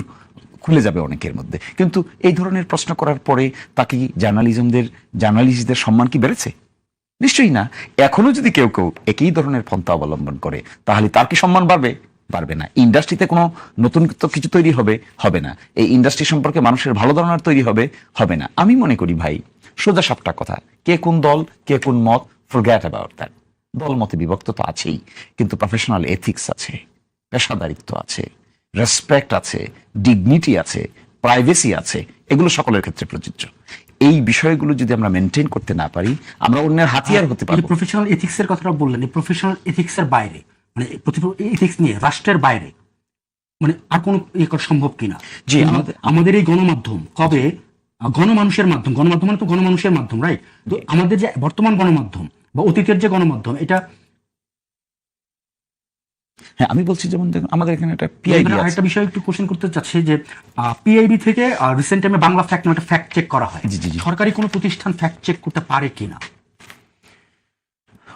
খুলে যাবে অনেকের মধ্যে। কিন্তু এই ধরনের প্রশ্ন করার পরে তাকে জার্নালিস্টদের সম্মান কি বেড়েছে? নিশ্চয়ই না। এখনো যদি কেউ কেউ একই ধরনের পন্থা অবলম্বন করে তাহলে তার কি সম্মান বাড়বে? পারবে না। ইন্ডাস্ট্রিতে কোনো নতুন কিছু তৈরি হবে না। এই ইন্ডাস্ট্রি সম্পর্কে মানুষের ভালো ধারণা তৈরি হবে না। আমি মনে করি ভাই, সোজা সাপটা কথা, কে কোন দল, কে কোন মত, ফরগেট অ্যাবাউট দ্যাট। দল মতে বিভক্ত তো আছেই, কিন্তু প্রফেশনাল এথিক্স আছে, পেশাদারিত্ব আছে, রেসপেক্ট আছে, ডিগনিটি আছে, প্রাইভেসি আছে, এগুলো সকলের ক্ষেত্রে প্রযোজ্য। এই বিষয়গুলো যদি আমরা মেনটেন করতে না পারি, আমরা অন্যের হাতিয়ার হতে পারবো। প্রফেশনাল এথিক্স এর কথাটা বললেন, এই প্রফেশনাল এথিক্স এর বাইরে, মানে এথিক্স নিয়ে রাষ্ট্রের বাইরে মানে আর কোনো ইয়ে করা সম্ভব কিনা? জি, আমাদের এই গণমাধ্যম কবে গণমানুষের মাধ্যম, গণমাধ্যম মানে তো গণমানুষের মাধ্যম, রাইট? তো আমাদের যে বর্তমান গণমাধ্যম বা অতীতের যে গণমাধ্যম, এটা হ্যাঁ আমি বলছি যেমন দেখুন আমাদের এখানে একটা পিআইবি আছে। একটা বিষয় একটু কোশ্চেন করতে চাচ্ছি যে পিআইবি থেকে রিসেন্ট টাইমে বাংলা ফ্যাক্ট একটা ফ্যাক্ট চেক করা হয়। জি, জি, জি। সরকারি কোনো প্রতিষ্ঠান ফ্যাক্ট চেক করতে পারে কিনা?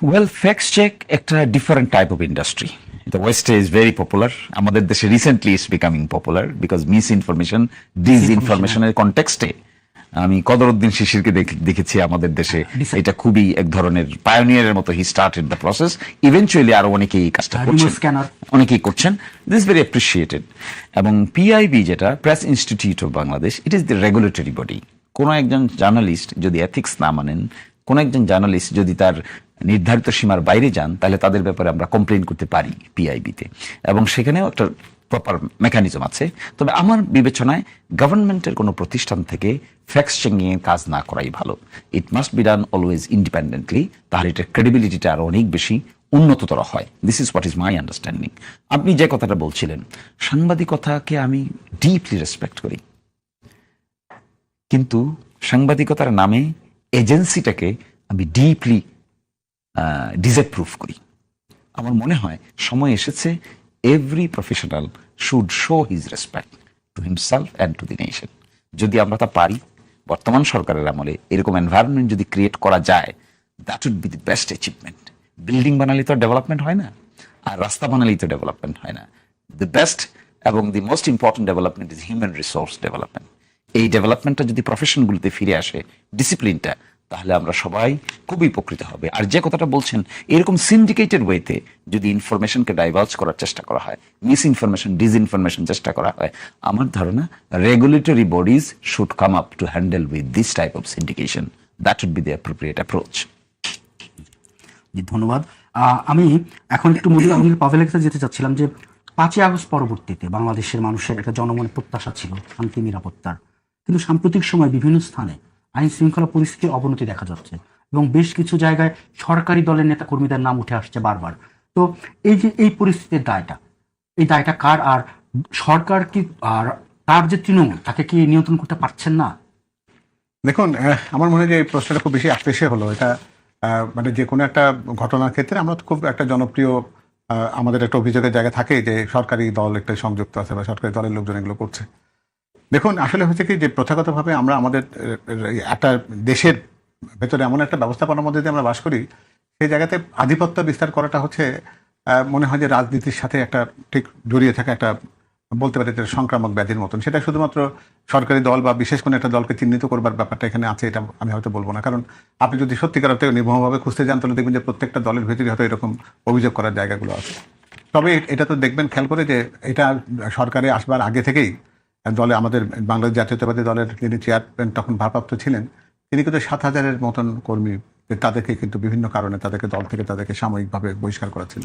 ওয়েল, ফ্যাক্ট চেক একটা different type of industry. The West is very popular. আমাদের দেশে recently it's becoming popular because misinformation, ডিসইনফরমেশনের কনটেক্সটে আমি কদরউদ্দিন শিশিরকে দেখেছি আমাদের দেশে। এটা খুবই এক ধরনের পায়োনিয়ারের মতো he started the process. Eventually আরো অনেকেই এই কাজটা করছেন, অনেকেই করছেন। This very appreciated. এবং পিআইবি যেটা press institute of Bangladesh, it is the regulatory body. কোনো একজন জার্নালিস্ট যদি এথিক্স না মানেন, কোনো একজন জার্নালিস্ট যদি তার নির্ধারিত সীমার বাইরে যান, তাহলে তাদের ব্যাপারে আমরা কমপ্লেন করতে পারি পিআইবিতে, এবং সেখানেও একটা প্রপার মেকানিজম আছে। তবে আমার বিবেচনায় গভর্নমেন্টের কোনো প্রতিষ্ঠান থেকে ফ্যাক্ট চেকিং এর কাজ না করাই ভালো। It must be done always independently, তাহলে এটার ক্রেডিবিলিটিটা আরো অনেক বেশি উন্নততর হয়। This is what is my understanding. আপনি যে কথাটা বলছিলেন, সাংবাদিকতাকে আমি ডিপলি রেসপেক্ট করি, কিন্তু সাংবাদিকতার নামে এজেন্সিটাকে আমি ডিপলি ডিসঅ্যাপ্রুভ করি। আমার মনে হয় সময় এসেছে every professional should show his respect to himself and to the nation. যদি আমরা তা পারি, বর্তমান সরকারের আমলে এরকম এনভায়রনমেন্ট যদি ক্রিয়েট করা যায়, that would be the best achievement. Building বানালে তো ডেভেলপমেন্ট হয় না, আর রাস্তা বানালেই তো ডেভেলপমেন্ট হয় না। দি বেস্ট এবং the most important development is human resource development. এই ডেভেলপমেন্টটা যদি প্রফেশনগুলোতে ফিরে আসে, ডিসিপ্লিনটা, তাহলে আমরা সবাই খুবই উপকৃত হবে। আর যে কথাটা বলছেন, এরকম সিন্ডিকেটেড ওয়েতে যদি ইনফরমেশনকে ডাইভার্জ করার চেষ্টা করা হয়, মিস ইনফরমেশন, ডিসইনফরমেশন চেষ্টা করা হয়, আমার ধারণা regulatory bodies should come up to handle with this type of syndication. That would be the appropriate approach. জি, ধন্যবাদ। আমি এখন একটু মজিদ আলমগীর পাভেলের কাছে যেতে চাচ্ছিলাম যে 5ই আগস্ট পরবর্তীতে বাংলাদেশের মানুষের একটা জনমনে প্রত্যাশা ছিল শান্তি নিরাপত্তার, কিন্তু সাম্প্রতিক সময় বিভিন্ন স্থানে আইন শৃঙ্খলা পরিস্থিতির অবনতি দেখা যাচ্ছে এবং বেশ কিছু জায়গায় সরকারি দলের নেতা কর্মীদের নাম উঠে আসছে বারবার। তো এই যে এই পরিস্থিতির এই দায়টা কার? আর সরকার কি আর তার যে তৃণমূল, তাকে কি নিয়ন্ত্রণ করতে পারছেন না? দেখুন, আমার মনে হয় যে এই প্রশ্নটা খুব বেশি আকৃষ্ট হলো। এটা মানে যে কোনো একটা ঘটনার ক্ষেত্রে আমরা তো খুব একটা জনপ্রিয় আমাদের একটা অভিযোগের জায়গা থাকে যে সরকারি দল একটা সংযুক্ত আছে বা সরকারি দলের লোকজন এগুলো করছে। দেখুন, আসলে হচ্ছে কি যে প্রথাগতভাবে আমরা আমাদের একটা দেশের ভেতরে এমন একটা ব্যবস্থাপনার মধ্যে দিয়ে আমরা বাস করি, সেই জায়গাতে আধিপত্য বিস্তার করাটা হচ্ছে মনে হয় যে রাজনীতির সাথে একটা ঠিক জড়িয়ে থাকা একটা বলতে পারি যে সংক্রামক ব্যাধির মতন। সেটা শুধুমাত্র সরকারি দল বা বিশেষ কোনো একটা দলকে চিহ্নিত করবার ব্যাপারটা এখানে আছে, এটা আমি হয়তো বলবো না। কারণ আপনি যদি সত্যিকার অর্থে নির্মমভাবে খুঁজতে যান, তাহলে দেখবেন যে প্রত্যেকটা দলের ভেতরে হয়তো এরকম অভিযোগ করার জায়গাগুলো আছে। তবে এটা তো দেখবেন খেয়াল করে যে এটা সরকারে আসবার আগে থেকেই দলে আমাদের বাংলাদেশ জাতীয়তাবাদী দলের যিনি চেয়ারম্যান তখন ভারপ্রাপ্ত ছিলেন, তিনি কিন্তু 7,000-এর মতন কর্মী, তাদেরকে কিন্তু বিভিন্ন কারণে তাদেরকে দল থেকে তাদেরকে সাময়িকভাবে বহিষ্কার করা ছিল।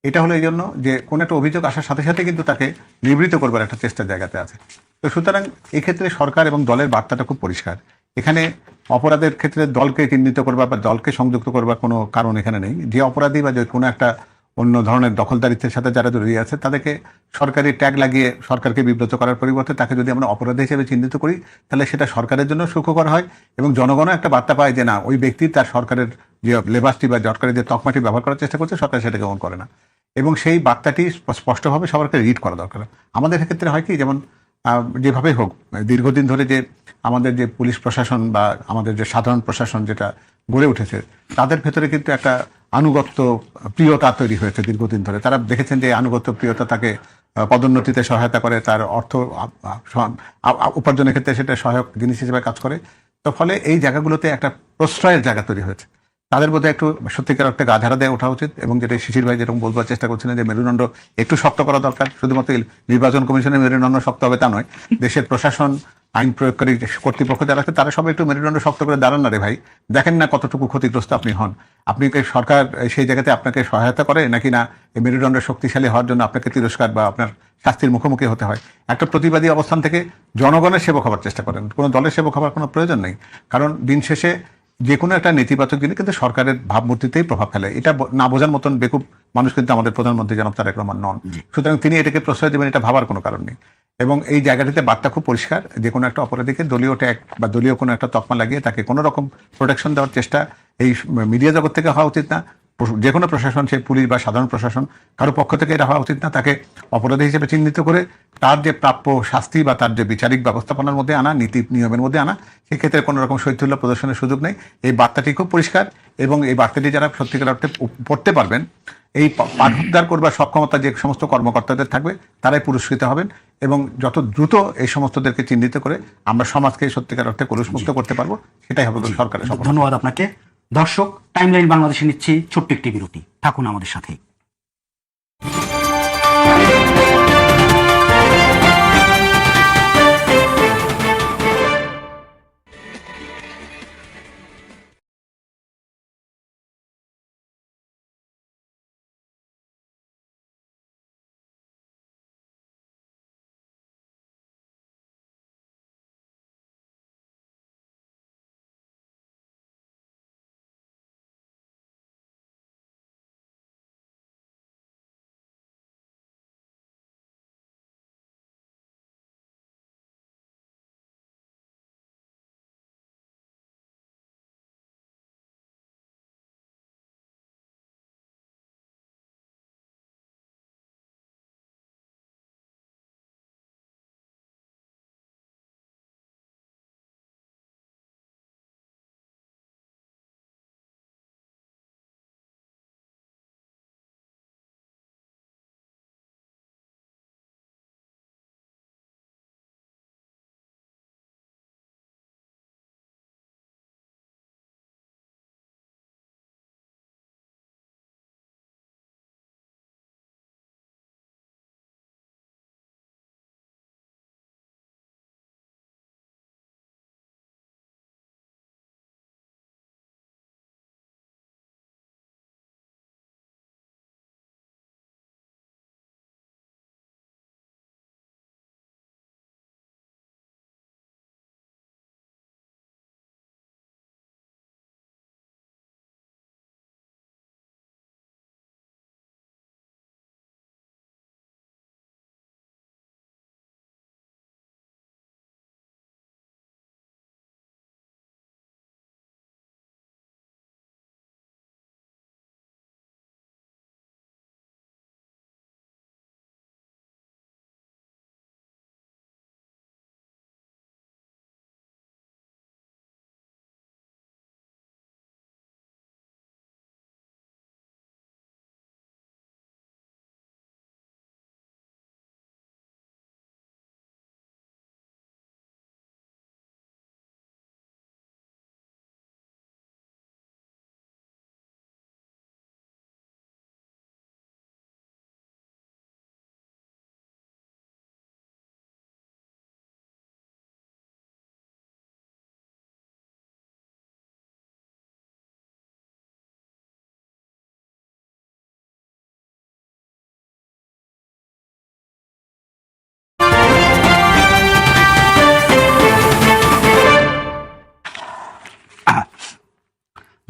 এটা হলো এই জন্য যে কোনো একটা অভিযোগ আসার সাথে সাথে কিন্তু তাকে নিবৃত্ত করবার একটা চেষ্টার জায়গাতে আছে। তো সুতরাং এক্ষেত্রে সরকার এবং দলের বার্তাটা খুব পরিষ্কার। এখানে অপরাধের ক্ষেত্রে দলকে চিহ্নিত করবার বা দলকে সংযুক্ত করবার কোনো কারণ এখানে নেই। যে অপরাধী বা যে কোনো একটা অন্য ধরনের দখলদারিত্বের সাথে যারা জড়িয়ে আছে তাদেরকে সরকারি ট্যাগ লাগিয়ে সরকারকে বিব্রত করার পরিবর্তে তাকে যদি আমরা অপরাধী হিসেবে চিহ্নিত করি, তাহলে সেটা সরকারের জন্য সুখকর হয় এবং জনগণও একটা বার্তা পায় যে না, ওই ব্যক্তি তার সরকারের যে লেবাসটি বা সরকারের যে তকমাটি ব্যবহার করার চেষ্টা করছে, সরকার সেটাকে গ্রহণ করে না। এবং সেই বার্তাটি স্পষ্টভাবে সবাইকে রিড করা দরকার। আমাদের ক্ষেত্রে হয় কি, যেমন যেভাবে হোক দীর্ঘদিন ধরে যে আমাদের যে পুলিশ প্রশাসন বা আমাদের যে সাধারণ প্রশাসন যেটা গড়ে উঠেছে, তাদের ভেতরে কিন্তু একটা আনুগত্য প্রিয়তা তৈরি হয়েছে দীর্ঘদিন ধরে। তারা দেখেছেন যে আনুগত্য প্রিয়তা তাকে পদোন্নতিতে সহায়তা করে, তার অর্থ উপার্জনের ক্ষেত্রে সেটা সহায়ক জিনিস হিসেবে কাজ করে। তো ফলে এই জায়গাগুলোতে একটা প্রশ্রয়ের জায়গা তৈরি হয়েছে। তাদের মধ্যে একটু সত্যিকার অর্থে গা ঝাড়া দিয়ে ওঠা উচিত এবং যেটা শিশির ভাই যেরকম বলবার চেষ্টা করছিলেন যে মেরুদণ্ড একটু শক্ত করা দরকার। শুধুমাত্র নির্বাচন কমিশনের মেরুদণ্ড শক্ত হবে তা নয়, দেশের প্রশাসন, আইন প্রয়োগকারী কর্তৃপক্ষ যারা আছে তারা সবাই একটু মেরুদণ্ড শক্ত করে দাঁড়ান না রে ভাই। দেখেন না কতটুকু ক্ষতিগ্রস্ত আপনি হন। আপনি কি সরকার সেই জায়গাতে আপনাকে সহায়তা করে নাকি না এই মেরুদণ্ড শক্তিশালী হওয়ার জন্য আপনাকে তিরস্কার বা আপনার শাস্তির মুখোমুখি হতে হয়? একটা প্রতিবাদী অবস্থান থেকে জনগণের সেবক হওয়ার চেষ্টা করেন, কোনো দলের সেবক হওয়ার কোনো প্রয়োজন নেই। কারণ দিন শেষে যে কোনো একটা নেতিবাচক জিনিস কিন্তু সরকারের ভাবমূর্তিতেই প্রভাব ফেলে। এটা না বোঝার মতন বেকুব মানুষ কিন্তু আমাদের প্রধানমন্ত্রী জনাব তারেক রহমান নন। সুতরাং তিনি এটাকে প্রশ্রয় দেবেন এটা ভাবার কোনো কারণ নেই। এবং এই জায়গাটিতে বার্তা খুব পরিষ্কার, যে কোনো একটা অপরাধীকে দলীয় ট্যাগ বা দলীয় কোনো একটা তকমা লাগিয়ে তাকে কোনো রকম প্রোটেকশন দেওয়ার চেষ্টা এই মিডিয়া জগৎ থেকে হওয়া উচিত না। যে কোনো প্রশাসন, সে পুলিশ বা সাধারণ প্রশাসন, কারো পক্ষ থেকে এটা হওয়া উচিত না। তাকে অপরাধী হিসেবে চিহ্নিত করে তার যে প্রাপ্য শাস্তি বা তার যে বিচারিক ব্যবস্থাপনার মধ্যে আনা, নীতি নিয়মের মধ্যে আনা, সেক্ষেত্রে কোনো রকম শৈথল্য প্রদর্শনের সুযোগ নেই। এই বার্তাটি খুব পরিষ্কার এবং এই বার্তাটি যারা সত্যিকার অর্থে পড়তে পারবেন, এই পাঠোদ্ধার করবার সক্ষমতা যে সমস্ত কর্মকর্তাদের থাকবে তারাই পুরস্কৃত হবেন এবং যত দ্রুত এই সমস্তদেরকে চিহ্নিত করে আমরা সমাজকে সত্যিকার অর্থে কলুষমুক্ত করতে পারবো, সেটাই হবে সরকারের সফলতা। ধন্যবাদ আপনাকে। দর্শক, টাইমলাইন বাংলাদেশে নিচ্ছি ছোট্ট একটি বিরতি, থাকুন আমাদের সাথে।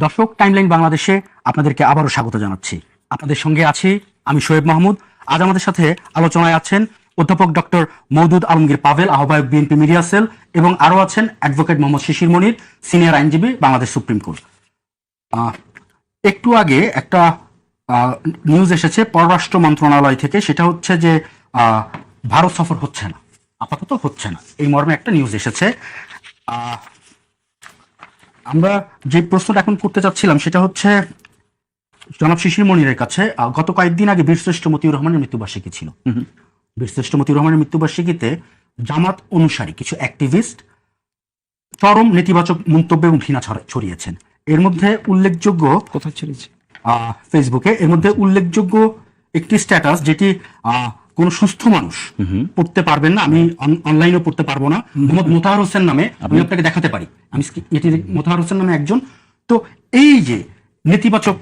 দর্শক, টাইমলাইন বাংলাদেশে আপনাদেরকে আবারও স্বাগত জানাচ্ছি। আপনাদের সঙ্গে আছি আমি শোয়েব মাহমুদ। আজ আমাদের সাথে আলোচনায় আছেন অধ্যাপক ডক্টর মওদুদ আলমগীর পাভেল, আহ্বায়ক বিএনপি মিডিয়া সেল, এবং আরও আছেন অ্যাডভোকেট মোহাম্মদ শিশির মনির, সিনিয়র আইনজীবী, বাংলাদেশ সুপ্রিম কোর্ট। একটু আগে একটা নিউজ এসেছে পররাষ্ট্র মন্ত্রণালয় থেকে, সেটা হচ্ছে যে ভারত সফর হচ্ছে না, আপাতত হচ্ছে না, এই মর্মে একটা নিউজ এসেছে। আমরা যে প্রশ্নটা এখন করতে চাচ্ছিলাম সেটা হচ্ছে জনাব শিশির মনিরের কাছে। গত কয়েকদিন আগে বীরশ্রেষ্ঠ মতিউর রহমানের মৃত্যুবার্ষিকী ছিল। বীরশ্রেষ্ঠ মতিউর রহমানের মৃত্যুবার্ষিকীতে জামাত অনুসারী কিছু অ্যাক্টিভিস্ট চরম নেতিবাচক মন্তব্য এবং ঘৃণা ছড়িয়েছেন। এর মধ্যে উল্লেখযোগ্য, কোথায় ছড়িয়েছে? ফেসবুকে। এর মধ্যে উল্লেখযোগ্য একটি স্ট্যাটাস যেটি কোন সুস্থ মানুষ পড়তে পারবেন না, আমি অনলাইনেও পড়তে পারবো না। মোহাম্মদ মোতাহার হোসেন নামে, আমি আপনাকে দেখাতে পারি, আমি এটি মোতাহার হোসেন নামে একজন। তো এই যে নেতিবাচক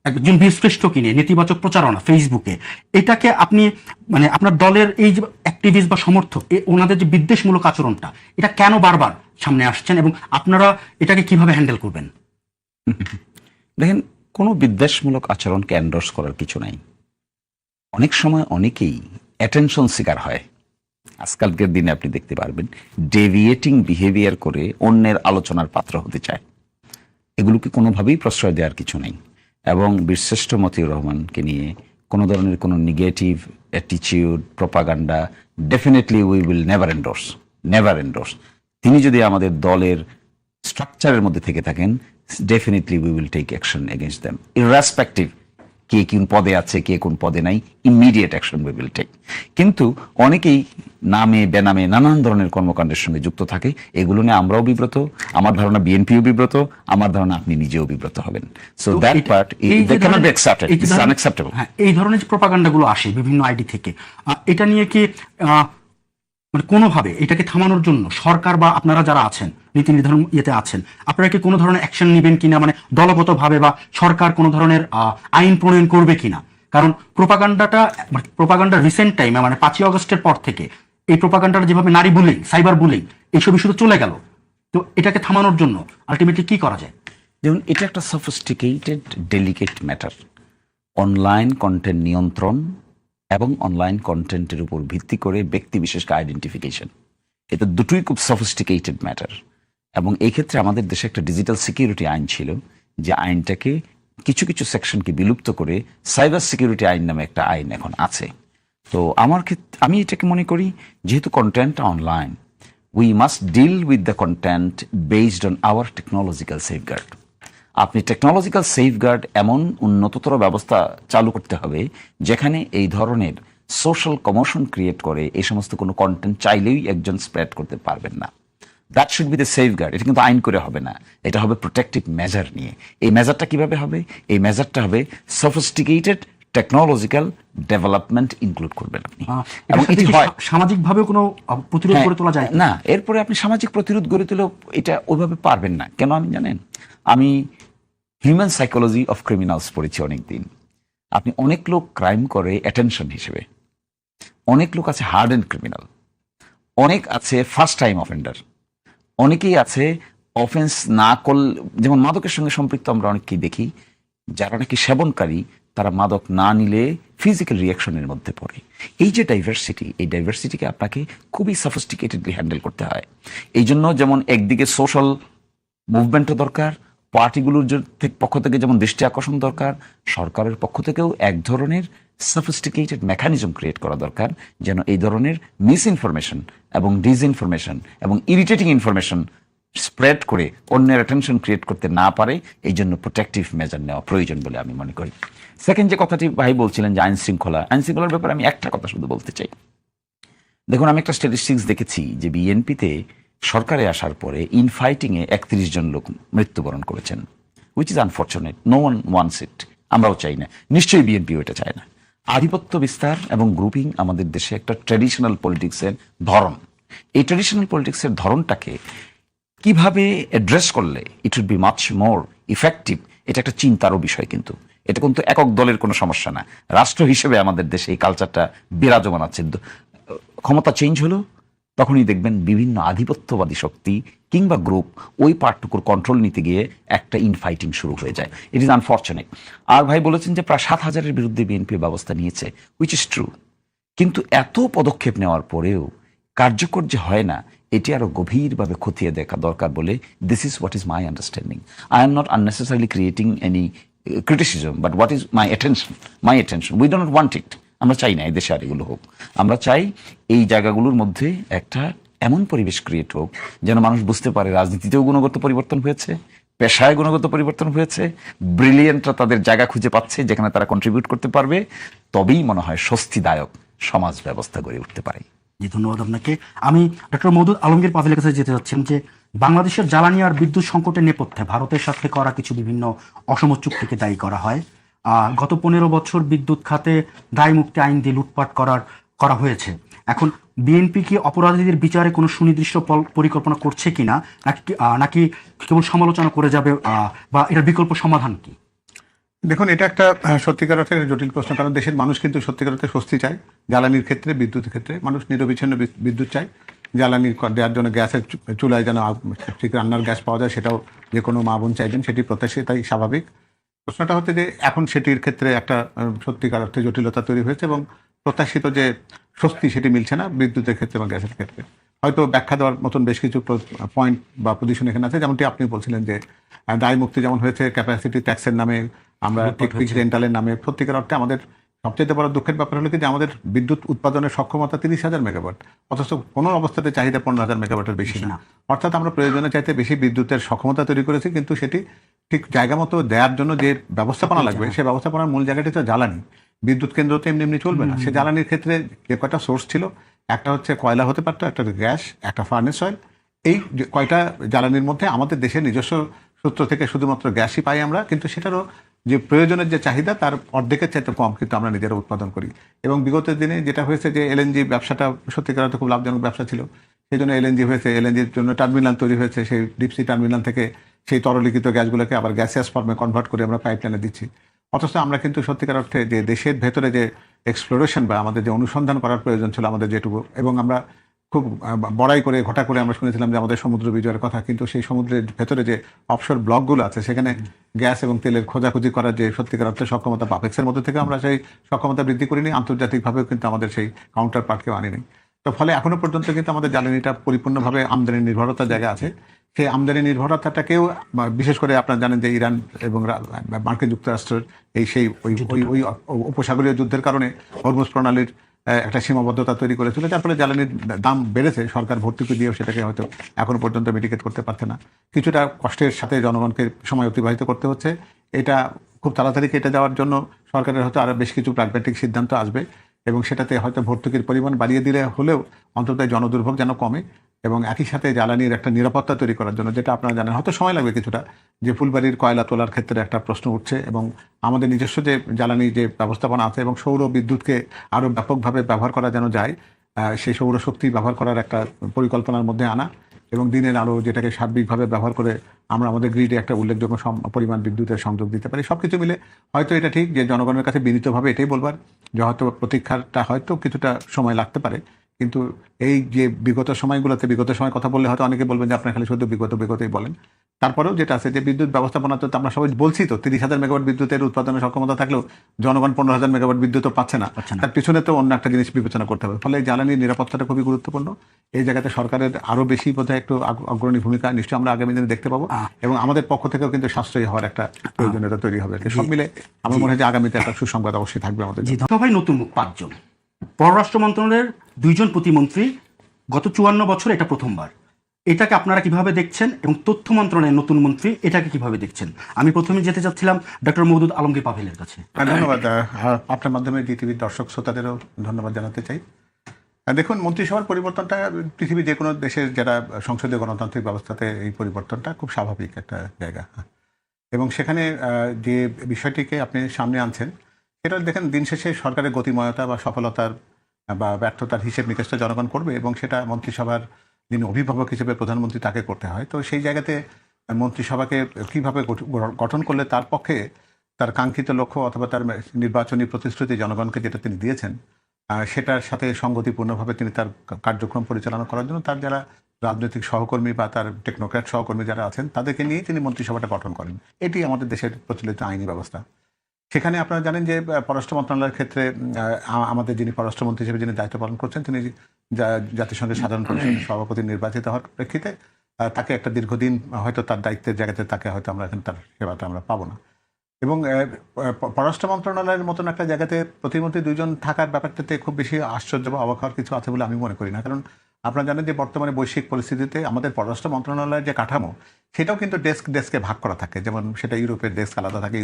একজন বীরশ্রেষ্ঠকে নিয়ে নেতিবাচক প্রচারণা ফেসবুকে, এটাকে আপনি মানে আপনার দলের এই যে অ্যাক্টিভিস্ট বা সমর্থক, ওনাদের যে বিদ্বেষমূলক আচরণটা, এটা কেন বারবার সামনে আসছেন এবং আপনারা এটাকে কিভাবে হ্যান্ডেল করবেন? দেখেন, কোনো বিদ্বেষমূলক আচরণকে এন্ডোর্স করার কিছু নাই। অনেক সময় অনেকেই অ্যাটেনশন শিকার হয়। আজকালকের দিনে আপনি দেখতে পারবেন ডেভিয়েটিং বিহেভিয়ার করে অন্যের আলোচনার পাত্র হতে চায়। এগুলোকে কোনোভাবেই প্রশ্রয় দেওয়ার কিছু নেই। এবং বীরশ্রেষ্ঠ মতিউর রহমানকে নিয়ে কোনো ধরনের কোনো নেগেটিভ অ্যাটিচিউড, propaganda definitely we will never endorse. তিনি যদি আমাদের দলের স্ট্রাকচারের মধ্যে থেকে থাকেন, definitely we will take action against them, irrespective কে কোন পদে আছে, কে কোন পদে নাই, immediate action we will take. কিন্তু অনেকেই নামে বেনামে নানান ধরনের কর্মকাণ্ডের সঙ্গে যুক্ত থাকে। এগুলো নিয়ে আমরাও বিব্রত, আমার ধারণা বিএনপিও বিব্রত, আমার ধারণা আপনি নিজেও বিব্রত হবেন। So that part can't be accepted, it's unacceptable. হ্যাঁ, এই ধরনের যে প্রপাগান্ডাগুলো আসে বিভিন্ন আইডি থেকে, এটা নিয়ে কি মানে কোনোভাবে এটাকে থামানোর জন্য সরকার বা আপনারা যারা আছেন নীতি নির্ধারণ ইয়েতে আছেন, আপনারা কি কোনো ধরনের অ্যাকশন নেবেন কিনা, মানে দলগতভাবে, বা সরকার কোনো ধরনের আইন প্রণয়ন করবে কিনা? কারণ প্রোপাগান্ডা রিসেন্ট টাইমে, মানে 5ই আগস্টের পর থেকে এই প্রোপাগান্ডাটা যেভাবে নারী বুলিং, সাইবার বুলিং, এইসব ইস্যু তো চলে গেল। তো এটাকে থামানোর জন্য আলটিমেটলি কি করা যায়? যেমন এটা একটা sophisticated delicate matter. Online content নিয়ন্ত্রণ এবং অনলাইন কন্টেন্টের উপর ভিত্তি করে ব্যক্তি বিশেষকে আইডেন্টিফিকেশন, এটা দুটোই খুব সফিস্টিকেটেড ম্যাটার। এবং এই ক্ষেত্রে আমাদের দেশে একটা ডিজিটাল সিকিউরিটি আইন ছিল, যে আইনটাকে কিছু কিছু সেকশনকে বিলুপ্ত করে সাইবার সিকিউরিটি আইন নামে একটা আইন এখন আছে। তো আমার ক্ষেত্রে আমি এটাকে মনে করি, যেহেতু কন্টেন্টটা online, we must deal with the content based on our technological safeguard. আপনি টেকনোলজিক্যাল সেফগার্ড এমন উন্নততর ব্যবস্থা চালু করতে হবে যেখানে এই ধরনের সোশ্যাল কমোশন ক্রিয়েট করে এই সমস্ত কোনো কন্টেন্ট চাইলেই একজন স্প্রেড করতে পারবেন না। That should be the safeguard. এটা কিন্তু আইন করে হবে না, এটা হবে প্রোটেক্টিভ মেজার নিয়ে। এই মেজারটা কিভাবে হবে? এই মেজারটা হবে সফিস্টিকেটেড টেকনোলজিক্যাল ডেভেলপমেন্ট ইনক্লুড করবেন আপনি। এবং এটি হয় সামাজিকভাবে কোনো প্রতিরোধ গড়ে তোলা যায় না। এরপরে আপনি সামাজিক প্রতিরোধ গড়ে তুলেও এটা ওইভাবে পারবেন না। কেন আমি জানেন? আমি হিউম্যান সাইকোলজি অফ ক্রিমিনালস পড়েছি অনেকদিন। আপনি অনেক লোক ক্রাইম করে অ্যাটেনশন হিসেবে, অনেক লোক আছে হার্ড এন্ড ক্রিমিনাল, অনেক আছে ফার্স্ট টাইম অফেন্ডার, অনেকেই আছে অফেন্স না করলে, যেমন মাদকের সঙ্গে সম্পৃক্ত আমরা অনেককেই দেখি যারা নাকি সেবনকারী, তারা মাদক না নিলে ফিজিক্যাল রিয়াকশনের মধ্যে পড়ে। এই যে ডাইভার্সিটি, এই ডাইভার্সিটিকে আপনাকে খুবই সফিস্টিকেটেডলি হ্যান্ডেল করতে হয়। এই জন্য যেমন একদিকে সোশ্যাল মুভমেন্টও দরকার, পার্টিগুলোর পক্ষ থেকে যেমন দৃষ্টি আকর্ষণ দরকার, সরকারের পক্ষ থেকেও এক ধরনের সফিস্টিকেটেড মেকানিজম ক্রিয়েট করা দরকার, যেন এই ধরনের মিস ইনফরমেশন এবং ডিসইনফরমেশন এবং ইরিটেটিং ইনফরমেশন স্প্রেড করে অন্যের অ্যাটেনশন ক্রিয়েট করতে না পারে। এই জন্য প্রোটেক্টিভ মেজার নেওয়া প্রয়োজন বলে আমি মনে করি। সেকেন্ড যে কথাটি ভাই বলছিলেন যে আইন শৃঙ্খলার ব্যাপারে আমি একটা কথা শুধু বলতে চাই। দেখুন, আমি একটা স্ট্যাটিস্টিক্স দেখেছি যে বিএনপিতে সরকারে আসার পরে ইনফাইটিংয়ে 31 জন লোক মৃত্যুবরণ করেছেন, which is unfortunate. No one wants it, আমরাও চাই না, নিশ্চয়ই বিএনপিও এটা চায় না। আধিপত্য বিস্তার এবং গ্রুপিং আমাদের দেশে একটা ট্র্যাডিশনাল পলিটিক্সের ধরন। এই ট্র্যাডিশনাল পলিটিক্সের ধরনটাকে কিভাবে অ্যাড্রেস করলে it would be much more effective, এটা একটা চিন্তারও বিষয়। কিন্তু এটা কিন্তু একক দলের কোনো সমস্যা না। রাষ্ট্র হিসেবে আমাদের দেশে এই কালচারটা বিরাজমান আছে। ক্ষমতা চেঞ্জ হলো, তখনই দেখবেন বিভিন্ন আধিপত্যবাদী শক্তি কিংবা গ্রুপ ওই পার্টটুকুর কন্ট্রোল নিতে গিয়ে একটা ইনফাইটিং শুরু হয়ে যায়। It is unfortunate. আর ভাই বলেছেন যে প্রায় 7,000-এর বিরুদ্ধে বিএনপি ব্যবস্থা নিয়েছে, হুইচ ইজ ট্রু। কিন্তু এত পদক্ষেপ নেওয়ার পরেও কার্যকর যে হয় না, এটি আরো গভীরভাবে খতিয়ে দেখা দরকার বলে this is what is my understanding. I am not unnecessarily creating any criticism, but what is my attention we do not want it. আমরা চাই না এই দেশে আর এগুলো হোক। আমরা চাই এই জায়গাগুলোর মধ্যে একটা এমন পরিবেশ ক্রিয়েট হোক যেন মানুষ বুঝতে পারে রাজনীতিতেও গুণগত পরিবর্তন হয়েছে, পেশায় গুণগত পরিবর্তন হয়েছে, ব্রিলিয়েন্টরা তাদের জায়গা খুঁজে পাচ্ছে যেখানে তারা কন্ট্রিবিউট করতে পারবে। তবেই মনে হয় স্বস্তিদায়ক সমাজ ব্যবস্থা গড়ে উঠতে পারে। জি, ধন্যবাদ আপনাকে। আমি ডক্টর মওদুদ আলমগীর পাভেলের কাছে যেতে চাচ্ছিলাম যে বাংলাদেশের জ্বালানি আর বিদ্যুৎ সংকটের নেপথ্যে ভারতের সাথে করা কিছু বিভিন্ন অসম চুক্তিকে দায়ী করা হয়। গত 15 বছর বিদ্যুৎ খাতে দায় মুক্তি আইন দিয়ে লুটপাট করা হয়েছে। এখন বিএনপি কি অপরাধীদের বিচারে কোনো সুনির্দিষ্ট পরিকল্পনা করছে কিনা, নাকি কেবল সমালোচনা করে যাবে, বা এটার বিকল্প সমাধান কি? দেখুন, এটা একটা সত্যিকার অর্থে জটিল প্রশ্ন, কারণ দেশের মানুষ কিন্তু সত্যিকার অর্থে স্বস্তি চায়। জ্বালানির ক্ষেত্রে, বিদ্যুতের ক্ষেত্রে মানুষ নিরবিচ্ছিন্ন বিদ্যুৎ চায়। জ্বালানি দেওয়ার জন্য গ্যাসের চুলায় যেন ঠিক রান্নার গ্যাস পাওয়া যায়, সেটাও যে কোনো মা বোন চাইবেন, সেটি প্রত্যাশিতাই স্বাভাবিক। প্রশ্নটা হচ্ছে যে এখন সেটির ক্ষেত্রে একটা সত্যিকার অর্থে জটিলতা তৈরি হয়েছে এবং প্রত্যাশিত যে স্বস্তি সেটি মিলছে না বিদ্যুতের ক্ষেত্রে বা গ্যাসের ক্ষেত্রে। হয়তো ব্যাখ্যা দেওয়ার মতন বেশ কিছু পয়েন্ট বা পজিশন এখানে আছে, যেমনটি আপনি বলছিলেন যে দায় মুক্তি যেমন হয়েছে, ক্যাপাসিটি ট্যাক্সের নামে, আমরা টেকনিক রেন্টালের নামে। সত্যিকার অর্থে আমাদের সবচেয়ে বড় দুঃখের ব্যাপার হলো কি যে আমাদের বিদ্যুৎ উৎপাদনের সক্ষমতা 30,000 মেগাওয়াট, অথচ কোনো অবস্থাতে চাহিদা 15,000 মেগাওয়াটের বেশি না। অর্থাৎ আমরা প্রয়োজনে চাইতে বেশি বিদ্যুতের সক্ষমতা তৈরি করেছি, কিন্তু সেটি ঠিক জায়গা মতো দেওয়ার জন্য যে ব্যবস্থাপনা লাগবে, সেই ব্যবস্থাপনার মূল জায়গাটি তো জ্বালানি। বিদ্যুৎ কেন্দ্র তো এমনি এমনি চলবে না। সে জ্বালানির ক্ষেত্রে যে কয়টা সোর্স ছিল, একটা হচ্ছে কয়লা হতে পারতো, একটা গ্যাস, একটা ফার্নেস অয়েল। এই কয়টা জ্বালানির মধ্যে আমাদের দেশের নিজস্ব সূত্র থেকে শুধুমাত্র গ্যাসই পাই আমরা, কিন্তু সেটারও যে প্রয়োজনের যে চাহিদা তার অর্ধেকের চাইতে কম কিন্তু আমরা নিজেরা উৎপাদন করি। এবং বিগত দিনে যেটা হয়েছে যে এলএনজি ব্যবসাটা সত্যিকার অর্থে খুব লাভজনক ব্যবসা ছিল, সেই জন্য এলএনজি হয়েছে, এলএনজির জন্য টার্মিনাল তৈরি হয়েছে, সেই ডিপসি টার্মিনাল থেকে সেই তরলীকৃত গ্যাসগুলোকে আবার গ্যাসিয়াস ফর্মে কনভার্ট করে আমরা পাইপলাইনে দিচ্ছি। অথচ আমরা কিন্তু সত্যিকার অর্থে যে দেশের ভেতরে যে এক্সপ্লোরেশন বা আমাদের যে অনুসন্ধান করার প্রয়োজন ছিল আমাদের যেটুকু, এবং আমরা খুব বড়াই করে ঘটা করে আমরা শুনেছিলাম যে আমাদের সমুদ্র বিজয়ের কথা, কিন্তু সেই সমুদ্রের ভেতরে যে অফশোর ব্লকগুলো আছে সেখানে গ্যাস এবং তেলের খোঁজাখুঁজি করার যে সত্যিকার অর্থে সক্ষমতা, পাপেক্সের মধ্যে থেকে আমরা সেই সক্ষমতা বৃদ্ধি করিনি, আন্তর্জাতিকভাবেও কিন্তু আমাদের সেই কাউন্টার পার্টকেও আনিনি। তো ফলে এখনো পর্যন্ত কিন্তু আমাদের জ্বালানিটা পরিপূর্ণভাবে আমদানি নির্ভরতার জায়গা আছে। সেই আমদানি নির্ভরতাটাকেও, বিশেষ করে আপনারা জানেন যে ইরান এবং মার্কিন যুক্তরাষ্ট্রের সেই ওই উপসাগরীয় যুদ্ধের কারণে হরমুজ প্রণালীর একটা সীমাবদ্ধতা তৈরি করেছিল, যার ফলে জ্বালানির দাম বেড়েছে। সরকার ভর্তুকি দিয়েও সেটাকে হয়তো এখনো পর্যন্ত মিটিগেট করতে পারছে না। কিছুটা কষ্টের সাথে জনগণকে সময় অতিবাহিত করতে হচ্ছে। এটা খুব তাড়াতাড়ি কেটে যাওয়ার জন্য সরকারের হয়তো আরও বেশ কিছু প্রাগম্যাটিক সিদ্ধান্ত আসবে, এবং সেটাতে হয়তো ভর্তুকির পরিমাণ বাড়িয়ে দিলে হলেও অন্তত জনদুর্ভোগ যেন কমে, এবং একই সাথে জ্বালানির একটা নিরাপত্তা তৈরি করার জন্য, যেটা আপনারা জানেন হয়তো সময় লাগবে কিছুটা, যে ফুলবাড়ির কয়লা তোলার ক্ষেত্রে একটা প্রশ্ন উঠছে, এবং আমাদের নিজস্ব যে জ্বালানি যে ব্যবস্থাপনা আছে এবং সৌর বিদ্যুৎকে আরও ব্যাপকভাবে ব্যবহার করা যেন যায়, সেই সৌরশক্তি ব্যবহার করার একটা পরিকল্পনার মধ্যে আনা, এবং দিনের আলো যেটাকে সার্বিকভাবে ব্যবহার করে আমরা আমাদের গ্রিডে একটা উল্লেখযোগ্য পরিমাণ বিদ্যুতের সংযোগ দিতে পারি। সব কিছু মিলে হয়তো এটা ঠিক যে জনগণের কাছে বিনীতভাবে এটাই বলবার যে হয়তো প্রতীক্ষাটা হয়তো কিছুটা সময় লাগতে পারে, কিন্তু এই যে বিগত সময় কথা বললে হয়তো অনেকে বলবেন যে আপনার খালি শুধু বিগতই বলেন। তারপরেও যেটা আছে যে বিদ্যুৎ ব্যবস্থাপনা তো আমরা সবাই বলছি, তো 30,000 মেগাওয়াট বিদ্যুতের উৎপাদনের সক্ষমতা থাকলেও জনগণ 15,000 মেগাওয়াট বিদ্যুৎও পাচ্ছে না। তার পিছনে তো অন্য একটা জিনিস বিবেচনা করতে হবে। ফলে জ্বালানির নিরাপত্তাটা খুবই গুরুত্বপূর্ণ। এই জায়গাতে সরকারের আরো বেশি বোধহয় একটু অগ্রণী ভূমিকা নিশ্চয়ই আমরা আগামী দিনে দেখতে পাবো, এবং আমাদের পক্ষ থেকেও কিন্তু সাশ্রয়ী হওয়ার একটা প্রয়োজনীয়তা তৈরি হবে। সব মিলে আমার মনে হয় যে আগামীতে একটা সুসংবাদ অবশ্যই থাকবে আমাদের। সবাই নতুন মুখ 5 জন, পররাষ্ট্র মন্ত্রণালয়ের 2 জন প্রতিমন্ত্রী, গত 54 বছর এটা প্রথমবার। এটাকে আপনারা কিভাবে দেখছেন, এবং তথ্য মন্ত্রণালয়ের নতুন মন্ত্রী এটাকে কিভাবে দেখছেন? আমি প্রথমে যেতে চাচ্ছিলাম ডক্টর মওদুদ আলমগীর পাভেলের কাছে। ধন্যবাদ। আপনার মাধ্যমে জিটিভির দর্শক শ্রোতাদেরও ধন্যবাদ জানাতে চাই। দেখুন, মন্ত্রিসভার পরিবর্তনটা পৃথিবীর যে কোনো দেশের যারা সংসদীয় গণতান্ত্রিক ব্যবস্থাতে এই পরিবর্তনটা খুব স্বাভাবিক একটা জায়গা, এবং সেখানে যে বিষয়টিকে আপনি সামনে আনছেন সেটা দেখেন দিন শেষে সরকারের গতিময়তা বা সফলতার বা ব্যর্থতার হিসেব নিকেশটা জনগণ করবে, এবং সেটা মন্ত্রিসভার যিনি অভিভাবক হিসেবে প্রধানমন্ত্রী তাকে করতে হয়। তো সেই জায়গাতে মন্ত্রিসভাকে কীভাবে গঠন করলে তার পক্ষে তার কাঙ্ক্ষিত লক্ষ্য অথবা তার নির্বাচনী প্রতিশ্রুতি জনগণকে যেটা তিনি দিয়েছেন সেটার সাথে সঙ্গতিপূর্ণভাবে তিনি তার কার্যক্রম পরিচালনা করার জন্য তার যারা রাজনৈতিক সহকর্মী বা তার টেকনোক্র্যাট সহকর্মী যারা আছেন তাদেরকে নিয়ে তিনি মন্ত্রিসভাটা গঠন করেন। এটি আমাদের দেশের প্রচলিত আইনি ব্যবস্থা। সেখানে আপনারা জানেন যে পররাষ্ট্র মন্ত্রণালয়ের ক্ষেত্রে আমাদের যিনি পররাষ্ট্রমন্ত্রী হিসেবে যিনি দায়িত্ব পালন করছেন তিনি জাতিসংঘের সাধারণ পরিষদের সভাপতি নির্বাচিত হওয়ার প্রেক্ষিতে তাকে একটা দীর্ঘদিন হয়তো তার দায়িত্বের জায়গাতে তাকে হয়তো আমরা এখন তার সেবাটা আমরা পাবো না। এবং পররাষ্ট্র মন্ত্রণালয়ের মতন একটা জায়গাতে প্রতিমন্ত্রী দুইজন থাকার ব্যাপারটাতে খুব বেশি আশ্চর্য বা অবাক হওয়ার কিছু আছে বলে আমি মনে করি না। কারণ আপনারা জানেন যে বর্তমানে বৈশ্বিক পরিস্থিতিতে আমাদের পররাষ্ট্র মন্ত্রণালয়ের যে কাঠামো সেটাও কিন্তু ডেস্কে ভাগ করা থাকে। যেমন সেটা ইউরোপের ডেস্ক আলাদা থাকে,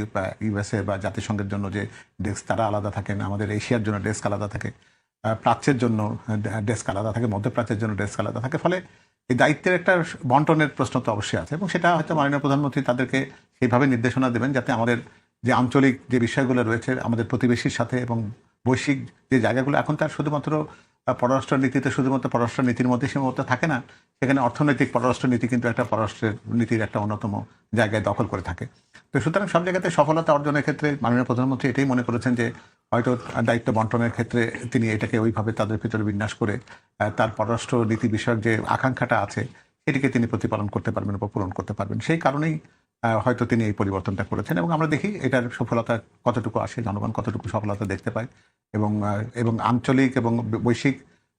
ইউএসএ বা জাতিসংঘের জন্য যে ডেস্ক তারা আলাদা থাকেন, আমাদের এশিয়ার জন্য ডেস্ক আলাদা থাকে, প্রাচ্যের জন্য ডেস্ক আলাদা থাকে, মধ্যপ্রাচ্যের জন্য ডেস্ক আলাদা থাকে। ফলে এই দায়িত্বের একটা বন্টনের প্রশ্ন তো অবশ্যই আছে এবং সেটা হয়তো মাননীয় প্রধানমন্ত্রী তাদেরকে সেইভাবে নির্দেশনা দেবেন যাতে আমাদের যে আঞ্চলিক যে বিষয়গুলো রয়েছে আমাদের প্রতিবেশীর সাথে এবং বৈশ্বিক যে জায়গাগুলো এখন তার শুধুমাত্র পররাষ্ট্র নীতিতে শুধুমাত্র পররাষ্ট্র নীতির মধ্যে সীমাবদ্ধ থাকে না, সেখানে অর্থনৈতিক পররাষ্ট্র নীতি কিন্তু একটা পররাষ্ট্রের নীতির একটা অন্যতম জায়গায় দখল করে থাকে। তো সুতরাং সব জায়গাতে সফলতা অর্জনের ক্ষেত্রে মাননীয় প্রধানমন্ত্রী এটাই মনে করেছেন যে হয়তো দায়িত্ব বন্টনের ক্ষেত্রে তিনি এটাকে ওইভাবে তাদের ভিতরে বিন্যাস করে তার পররাষ্ট্র নীতি বিষয়ক যে আকাঙ্ক্ষাটা আছে সেটিকে তিনি প্রতিপালন করতে পারবেন বা পূরণ করতে পারবেন। সেই কারণেই হয়তো তিনি এই পরিবর্তনটা করেছেন এবং আমরা দেখি এটার সফলতা কতটুকু আসে, জনগণ কতটুকু সফলতা দেখতে পায় এবং আঞ্চলিক এবং বৈশ্বিক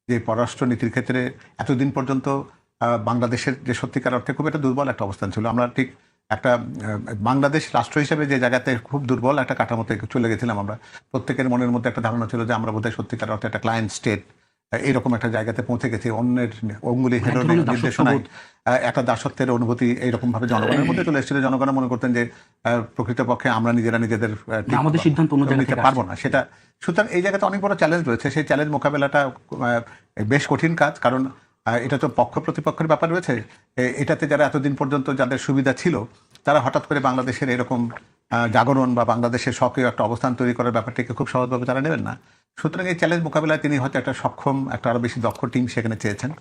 যে পররাষ্ট্র নীতির ক্ষেত্রে এতদিন পর্যন্ত বাংলাদেশের যে সত্যিকার অর্থে খুব একটা দুর্বল একটা অবস্থান ছিল। আমরা ঠিক একটা বাংলাদেশ রাষ্ট্র হিসেবে যে জায়গাতে খুব দুর্বল একটা কাঠামোতে চলে গেছিলাম। আমরা প্রত্যেকের মনের মধ্যে একটা ধারণা ছিল যে আমরা বোধহয় সত্যিকার অর্থে একটা ক্লায়েন্ট স্টেট এইরকম একটা জায়গাতে পৌঁছে গেছি, অন্যের অঙ্গুলি হেলনের নির্দেশনায় একটা দাসত্বের অনুভূতি এইরকম ভাবে জনগণের মধ্যে চলে এসেছিল। জনগণ মনে করতেন যে প্রকৃতপক্ষে আমরা নিজেদের আমাদের সিদ্ধান্ত নিতে পারবো না সেটা। সুতরাং এই জায়গাতে অনেক বড় চ্যালেঞ্জ রয়েছে। সেই চ্যালেঞ্জ মোকাবেলাটা বেশ কঠিন কাজ, কারণ এটা তো পক্ষ প্রতিপক্ষের ব্যাপার রয়েছে। এটাতে যারা এতদিন পর্যন্ত যাদের সুবিধা ছিল তারা হঠাৎ করে বাংলাদেশের এরকম জাগরণ বা বাংলাদেশের সক্রিয় একটা অবস্থান তৈরি করার ব্যাপারটিকে খুব সহজভাবে তারা নেবেন না। সুতরাং এই চ্যালেঞ্জ মোকাবেলায় তিনি হয়তো একটা সক্ষম একটা আরো বেশি দক্ষ টিম সেখানে চেয়েছেন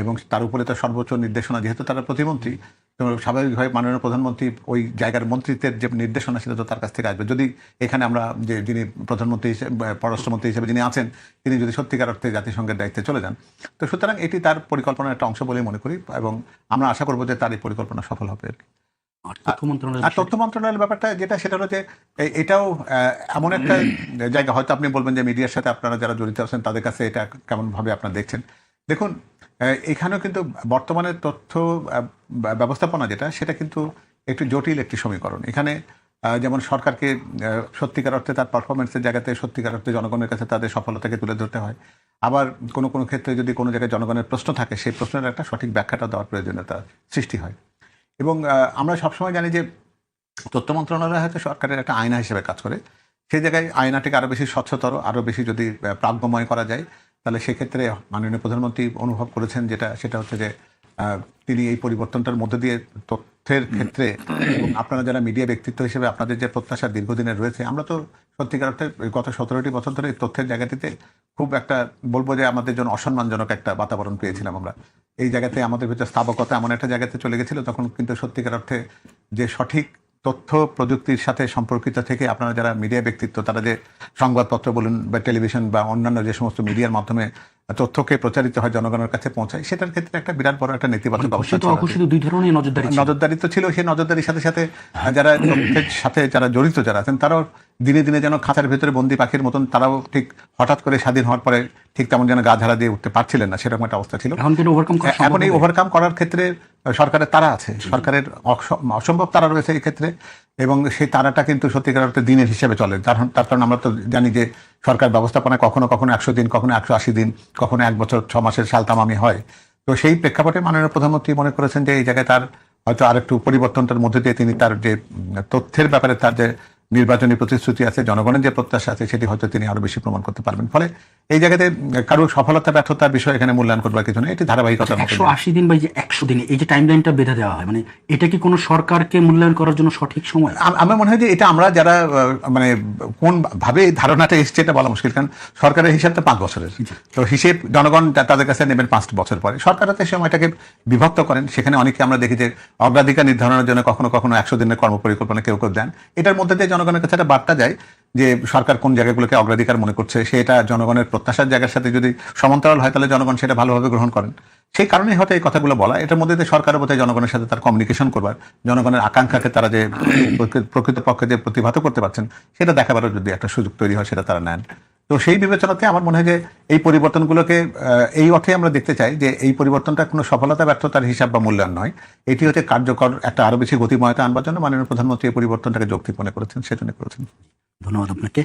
এবং তার উপরে তো সর্বোচ্চ নির্দেশনা, যেহেতু তারা প্রতিমন্ত্রী তো স্বাভাবিকভাবে মাননীয় প্রধানমন্ত্রী ওই জায়গার মন্ত্রিত্বের যে নির্দেশনা সেটা তো তার কাছ থেকে আসবে। যদি এখানে আমরা যে যিনি প্রধানমন্ত্রী পররাষ্ট্রমন্ত্রী হিসেবে যিনি আছেন তিনি যদি সত্যিকার অর্থে জাতিসংঘের দায়িত্বে চলে যান, তো সুতরাং এটি তার পরিকল্পনার একটা অংশ বলেই মনে করি এবং আমরা আশা করবো যে তার এই পরিকল্পনা সফল হবে। আর তথ্য মন্ত্রণালয়ের ব্যাপারটা যেটা সেটা হলো যে এটাও এমন একটা জায়গা, হয়তো আপনি বলবেন যে মিডিয়ার সাথে আপনারা যারা জড়িত আছেন তাদের কাছে এটা কেমন ভাবে আপনারা দেখছেন। দেখুন এখানেও কিন্তু বর্তমানে তথ্য ব্যবস্থাপনা যেটা সেটা কিন্তু একটু জটিল একটি সমীকরণ। এখানে যেমন সরকারকে সত্যিকার অর্থে তার পারফরমেন্সের জায়গাতে সত্যিকার অর্থে জনগণের কাছে তাদের সফলতাকে তুলে ধরতে হয়। আবার কোনো কোনো ক্ষেত্রে যদি কোনো জায়গায় জনগণের প্রশ্ন থাকে সেই প্রশ্নের একটা সঠিক ব্যাখ্যাটা দেওয়ার প্রয়োজনীয়তা সৃষ্টি হয়। এবং আমরা সবসময় জানি যে তথ্য মন্ত্রণালয় হয়তো সরকারের একটা আয়না হিসেবে কাজ করে। সেই জায়গায় আয়নাটিকে আরও বেশি স্বচ্ছতর, আরও বেশি যদি প্রাজ্ঞময় করা যায় তাহলে সেক্ষেত্রে মাননীয় প্রধানমন্ত্রী অনুভব করেছেন সেটা হচ্ছে যে তিনি এই পরিবর্তনটার মধ্যে দিয়ে তথ্যের ক্ষেত্রে এবং আপনারা যারা মিডিয়া ব্যক্তিত্ব হিসেবে আপনাদের যে প্রত্যাশা দীর্ঘদিনের রয়েছে, আমরা তো সত্যিকার অর্থে গত 17টি বছর ধরে তথ্যের জায়গাটিতে খুব একটা বলবো যে আমাদের জন্য অসম্মানজনক একটা বাতাবরণ পেয়েছিলাম। আমরা এই জায়গাতে আমাদের ভিতরে স্থাবকতা এমন একটা জায়গাতে চলে গেছিল তখন কিন্তু সত্যিকার অর্থে যে সঠিক তথ্য প্রযুক্তির সাথে সম্পর্কিত থেকে আপনারা যারা মিডিয়া ব্যক্তিত্ব তারা যে সংবাদপত্র বলুন বা টেলিভিশন বা অন্যান্য যে সমস্ত মিডিয়ার মাধ্যমে তথ্যকে প্রচারিত হয় জনগণের কাছে পৌঁছায়, সেটার ক্ষেত্রে একটা বিরাট বড় একটা নেতিবাচক দুই ধরনের নজরদারি তো ছিল। সেই নজরদারির সাথে সাথে যারা তথ্যের সাথে যারা জড়িত যারা আছেন তারাও দিনে দিনে যেন খাঁচার ভেতরে বন্দি পাখির মতন তারাও ঠিক হঠাৎ করে স্বাধীন হওয়ার পরে ঠিক তেমন যেন গা ঝাড়া দিয়ে উঠতে পারছিলেন না, সেরকম একটা অবস্থা ছিল। এখন এই ওভারকাম করার ক্ষেত্রে সরকারের তারা আছে, সরকারের অসম্ভব তারা রয়েছে এই ক্ষেত্রে এবং সেই তারাটা কিন্তু সত্যিকার অর্থে দিনের হিসেবে চলে। তার কারণ আমরা তো জানি যে সরকার ব্যবস্থাপনায় কখনো কখনো 100 দিন, কখনো 180 দিন, কখনো 1 বছর 6 মাসের সালতামামি হয়। তো সেই প্রেক্ষাপটে মাননীয় প্রধানমন্ত্রী মনে করেছেন যে এই জায়গায় তার হয়তো আরেকটু পরিবর্তনটার মধ্যে দিয়ে তিনি তার যে তথ্যের ব্যাপারে তার যে নির্বাচনী প্রতিশ্রুতি আছে, জনগণের যে প্রত্যাশা আছে সেটি হয়তো তিনি আরো বেশি প্রমাণ করতে পারবেন। ফলে এই জায়গাতে কারো সফলতা ব্যর্থতার বিষয় এখানে মূল্যায়ন করবার কিছু নেই, এটি ধারাবাহিকতা। 180 দিন বা 100 দিনে এই যে টাইম লাইনটা বেঁধে দেওয়া হয়, মানে এটা কি কোনো সরকারকে মূল্যায়ন করার জন্য সঠিক সময়? আমার মনে হয় যে এটা আমরা যারা মানে কোন ভাবে এই ধারণাটা এসছে এটা বলা মুশকিল, কারণ সরকারের হিসাব তো 5 বছরের, তো হিসেব জনগণ তাদের কাছে নেবেন 5 বছর পরে। সরকার হাতে সময়টাকে বিভক্ত করেন, সেখানে অনেকে আমরা দেখি যে অগ্রাধিকার নির্ধারণের জন্য কখনো কখনো 100 দিনের কর্মপরিকল্পনা কেউ কেউ দেন। এটার মধ্যে দিয়ে জনগণের কাছে একটা বার্তা যায় যে সরকার কোন জায়গাগুলোকে অগ্রাধিকার মনে করছে, সেটা জনগণের প্রত্যাশার জায়গার সাথে যদি সমান্তরাল হয় তাহলে জনগণ সেটা ভালোভাবে গ্রহণ করেন। সেই কারণেই হয়তো এই কথাগুলো বলা। এটার মধ্যে যে সরকারের বোধহয় জনগণের সাথে তার কমিউনিকেশন করবার, জনগণের আকাঙ্ক্ষাকে তারা যে প্রকৃতপক্ষে যে প্রতিভাত করতে পারছেন সেটা দেখাবারও যদি একটা সুযোগ তৈরি হয় সেটা তারা নেন। তো সেই বিবেচনাতে আমার মনে হয় যে এই পরিবর্তনগুলোকে এই অর্থে আমরা দেখতে চাই যে এই পরিবর্তনটা কোনো সফলতা ব্যর্থতার হিসাব বা মূল্যায়ন নয়, এটি হচ্ছে কার্যকর একটা আরো বেশি গতিময়তা আনবার জন্য মাননীয় প্রধানমন্ত্রী এই পরিবর্তনটাকে যৌক্তিক মনে করেছেন, সেজন্য করেছেন। ধন্যবাদ আপনাকে।